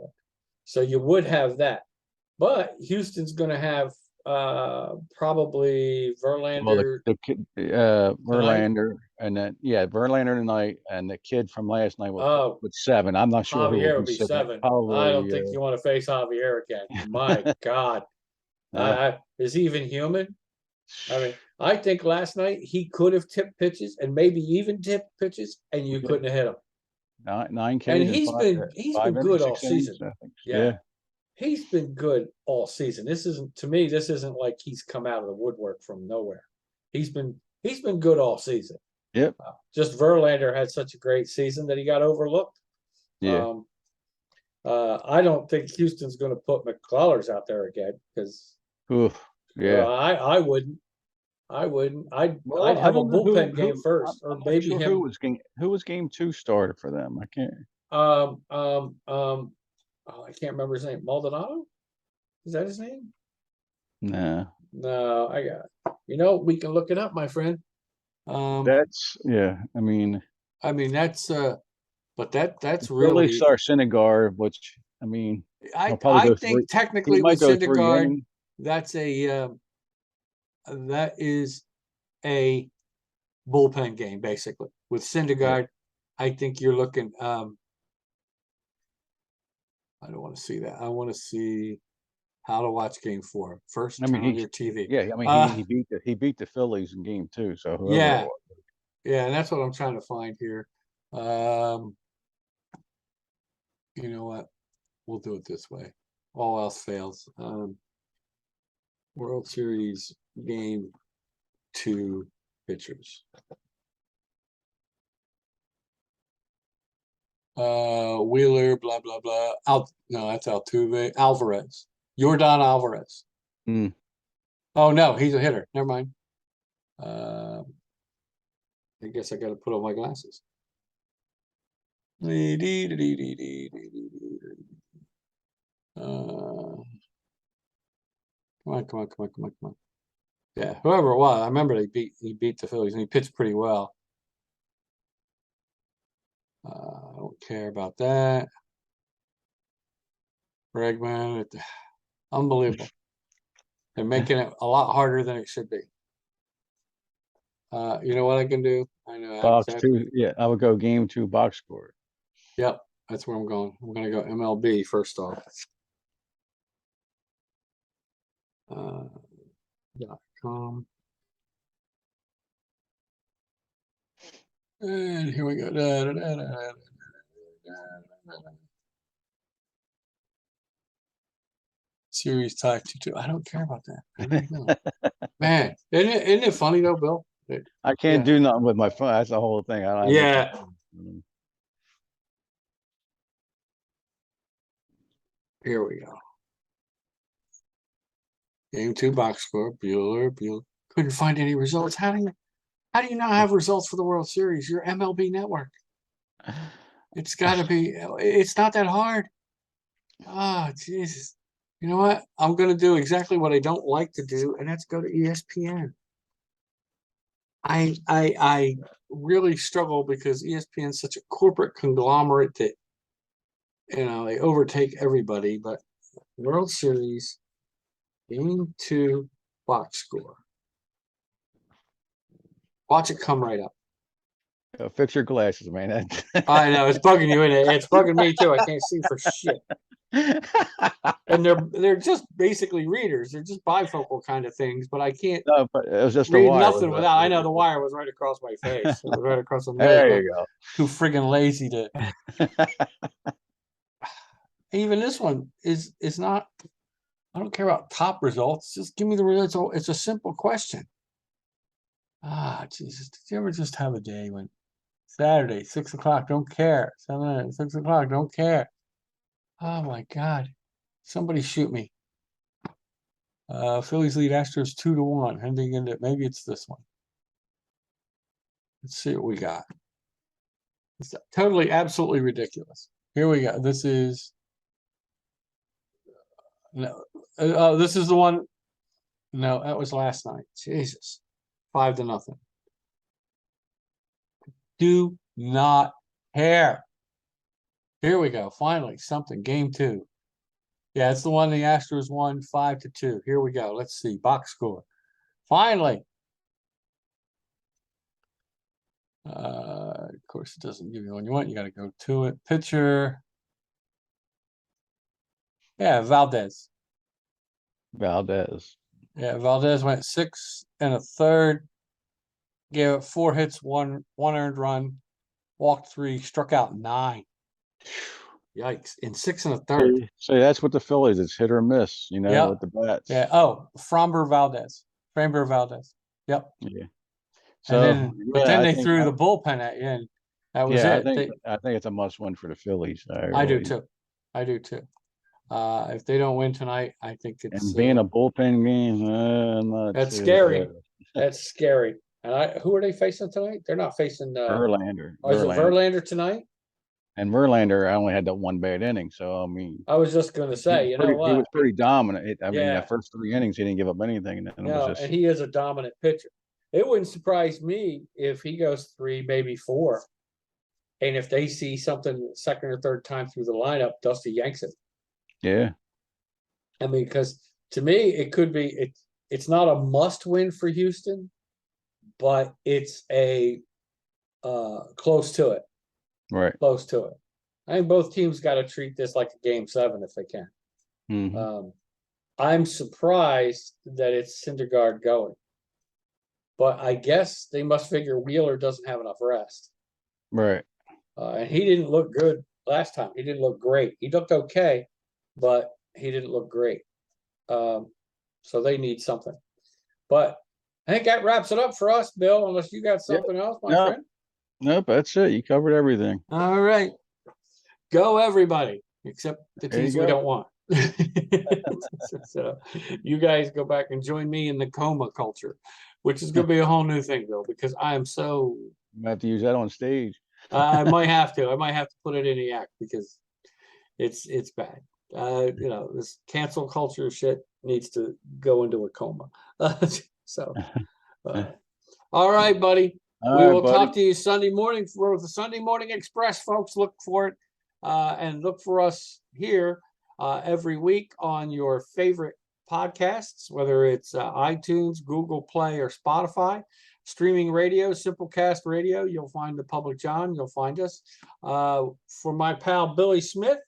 [SPEAKER 1] so you would have that. But Houston's going to have probably
[SPEAKER 2] Well,
[SPEAKER 1] Verlander
[SPEAKER 2] the kid,
[SPEAKER 1] tonight.
[SPEAKER 2] Verlander, and then Verlander tonight, and the kid from last night
[SPEAKER 1] Oh,
[SPEAKER 2] with 7. I'm not sure who will
[SPEAKER 1] Javier
[SPEAKER 2] be
[SPEAKER 1] would be
[SPEAKER 2] 7.
[SPEAKER 1] 7. I don't
[SPEAKER 2] Probably,
[SPEAKER 1] think you want to face Javier again. My God.
[SPEAKER 2] uh,
[SPEAKER 1] Is he even human? I mean, I think last night he could have tipped pitches and maybe even tipped pitches, and you
[SPEAKER 2] yeah,
[SPEAKER 1] couldn't have hit him.
[SPEAKER 2] nine
[SPEAKER 1] And
[SPEAKER 2] Ks in
[SPEAKER 1] he's been
[SPEAKER 2] five
[SPEAKER 1] good
[SPEAKER 2] innings,
[SPEAKER 1] all
[SPEAKER 2] 6 innings,
[SPEAKER 1] season.
[SPEAKER 2] I think.
[SPEAKER 1] Yeah,
[SPEAKER 2] Yeah,
[SPEAKER 1] he's been good all season. This isn't to me. This isn't like he's come out of the woodwork from nowhere. He's been good all season.
[SPEAKER 2] yep,
[SPEAKER 1] Just Verlander had such a great season that he got overlooked.
[SPEAKER 2] yeah.
[SPEAKER 1] Um, I don't think Houston's going to put McCullers out there again because
[SPEAKER 2] Oof, yeah.
[SPEAKER 1] I wouldn't. I wouldn't. I'd
[SPEAKER 2] Well, I
[SPEAKER 1] have a
[SPEAKER 2] don't know
[SPEAKER 1] bullpen game
[SPEAKER 2] I'm,
[SPEAKER 1] first, or
[SPEAKER 2] I'm not
[SPEAKER 1] maybe
[SPEAKER 2] sure
[SPEAKER 1] him.
[SPEAKER 2] who was game 2 starter for them. I can't.
[SPEAKER 1] Um, um, um. Oh, I can't remember his name. Maldonado? Is that his name?
[SPEAKER 2] Nah,
[SPEAKER 1] No, I got. We can look it up, my friend.
[SPEAKER 2] that's yeah.
[SPEAKER 1] I mean but that's
[SPEAKER 2] Phillies
[SPEAKER 1] really.
[SPEAKER 2] start Syndergaard, which I mean, he'll probably
[SPEAKER 1] I
[SPEAKER 2] go
[SPEAKER 1] think
[SPEAKER 2] 3. He
[SPEAKER 1] technically
[SPEAKER 2] might
[SPEAKER 1] with
[SPEAKER 2] go 3
[SPEAKER 1] Syndergaard,
[SPEAKER 2] innings.
[SPEAKER 1] that's that is a bullpen game basically. With
[SPEAKER 2] Yeah.
[SPEAKER 1] Syndergaard, I think you're looking. I don't want to see that. I want to see how to watch game 4. First,
[SPEAKER 2] I mean,
[SPEAKER 1] turn on your TV.
[SPEAKER 2] yeah. I mean,
[SPEAKER 1] Uh,
[SPEAKER 2] he beat the Phillies in game 2. So whoever it
[SPEAKER 1] yeah,
[SPEAKER 2] was.
[SPEAKER 1] yeah, and that's what I'm trying to find here. Um, you know what? We'll do it this way. All else fails. World Series game 2 pitchers. Wheeler, blah blah blah. No, that's Altuve. Alvarez. Yordan Alvarez.
[SPEAKER 2] Hmm.
[SPEAKER 1] Oh no, he's a hitter. Never mind. I guess I got to put on my glasses. Come on, come on, come on, come on, come on. Yeah, whoever it was, I remember he beat the Phillies and he pitched pretty well. I don't care about that. Bregman, unbelievable. They're making it a lot harder than it should be. You know what I can do? I know
[SPEAKER 2] Box
[SPEAKER 1] exactly.
[SPEAKER 2] 2. Yeah, I would go game 2 box score.
[SPEAKER 1] Yep, that's where I'm going. I'm going to go MLB first off. .com. And here we go. Series tied 2-2. I don't care about that. I really don't. Man, isn't it funny though, Bill?
[SPEAKER 2] I can't
[SPEAKER 1] Yeah.
[SPEAKER 2] do nothing with my phone. That's the whole thing. I don't have
[SPEAKER 1] Yeah.
[SPEAKER 2] nothing to do.
[SPEAKER 1] Here we go. Game 2 box score. Bueller. Couldn't find any results. How do you not have results for the World Series? You're MLB Network. It's got to be. It's not that hard. Oh, Jesus. You know what? I'm going to do exactly what I don't like to do, and that's go to ESPN. I really struggle because ESPN is such a corporate conglomerate that, they overtake everybody. But World Series, Game 2 box score. Watch it come right up.
[SPEAKER 2] Fix your glasses, man.
[SPEAKER 1] I know it's bugging you in it. It's bugging me too. I can't see for shit. And they're just basically readers. They're just bifocal kind of things, but I can't
[SPEAKER 2] No, but it was just a
[SPEAKER 1] read
[SPEAKER 2] wire.
[SPEAKER 1] nothing without. I know the wire was right across my face. It was right across the nose.
[SPEAKER 2] There you go.
[SPEAKER 1] Too friggin' lazy to. Even this one is not. I don't care about top results. Just give me the results. It's a simple question. Ah, Jesus! Did you ever just have a day when Saturday 6 o'clock? Don't care. 6 o'clock. Don't care. Oh my God! Somebody shoot me. Phillies lead Astros 2-1, heading into maybe it's this one. Let's see what we got. It's totally, absolutely ridiculous. Here we go. This is no. This is the one. No, that was last night. Jesus, 5-0. Do not care. Here we go. Finally, something. Game 2. Yeah, it's the one the Astros won 5-2. Here we go. Let's see. Box score. Finally. Of course, it doesn't give you the one you want. You got to go to it. Pitcher. Yeah, Valdez. Yeah, Valdez went 6 1/3. Gave it 4 hits, one earned run, walked 3, struck out 9. Yikes! In 6 1/3.
[SPEAKER 2] So that's what the Phillies. It's hit or miss,
[SPEAKER 1] Yep.
[SPEAKER 2] with the bats.
[SPEAKER 1] Yeah. Oh, Framber Valdez. Yep.
[SPEAKER 2] Yeah.
[SPEAKER 1] So, but then they threw the
[SPEAKER 2] the
[SPEAKER 1] bullpen at you, and that was
[SPEAKER 2] yeah,
[SPEAKER 1] it.
[SPEAKER 2] I think it's a must win for the Phillies.
[SPEAKER 1] I do too. If they don't win tonight, I think it's
[SPEAKER 2] and being a bullpen game, I'm not
[SPEAKER 1] that's
[SPEAKER 2] too,
[SPEAKER 1] scary. That's scary. And who are they facing tonight? They're not facing
[SPEAKER 2] Verlander.
[SPEAKER 1] Is it Verlander tonight?
[SPEAKER 2] And Verlander only had that one bad inning, so I mean,
[SPEAKER 1] I was just going to say,
[SPEAKER 2] he was pretty dominant. I mean,
[SPEAKER 1] Yeah.
[SPEAKER 2] the first 3 innings he didn't give up anything, and then it was just.
[SPEAKER 1] And he is a dominant pitcher. It wouldn't surprise me if he goes 3, maybe 4, and if they see something second or third time through the lineup, Dusty yanks it.
[SPEAKER 2] Yeah.
[SPEAKER 1] I mean, because to me, it could be it's not a must win for Houston, but it's a close to it.
[SPEAKER 2] Right.
[SPEAKER 1] Close to it. I think both teams got to treat this like a game 7 if they can.
[SPEAKER 2] Mm-hmm.
[SPEAKER 1] I'm surprised that it's Syndergaard going, but I guess they must figure Wheeler doesn't have enough rest.
[SPEAKER 2] Right.
[SPEAKER 1] And he didn't look good last time. He didn't look great. He looked okay, but he didn't look great. So they need something. But I think that wraps it up for us, Bill, unless you got something else, my friend.
[SPEAKER 2] Nope, that's it. You covered everything.
[SPEAKER 1] All right. Go, everybody, except the teams we don't want. So you guys go back and join me in the Coma Culture, which is going to be a whole new thing, Bill, because I am so.
[SPEAKER 2] You have to use that on stage.
[SPEAKER 1] I might have to. I might have to put it in the act because it's bad. This cancel culture shit needs to go into a coma. All right, buddy. We will talk to you Sunday morning for the Sunday Morning Express, folks. Look for it and look for us here every week on your favorite podcasts, whether it's iTunes, Google Play, or Spotify. Streaming radio, Simplecast Radio. You'll find the Public John. You'll find us. For my pal Billy Smith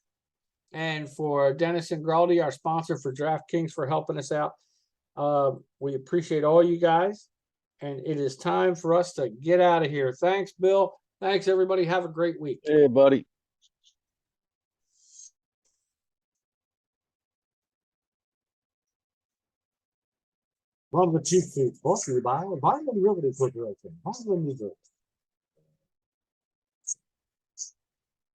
[SPEAKER 1] and for Dennis and Graldi, our sponsor for DraftKings, for helping us out. We appreciate all you guys. And it is time for us to get out of here. Thanks, Bill. Thanks, everybody. Have a great week.
[SPEAKER 2] Hey, buddy.
[SPEAKER 1] From the cheap seats, brought to you by Vineland Realty Corporation, Vineland, New Jersey.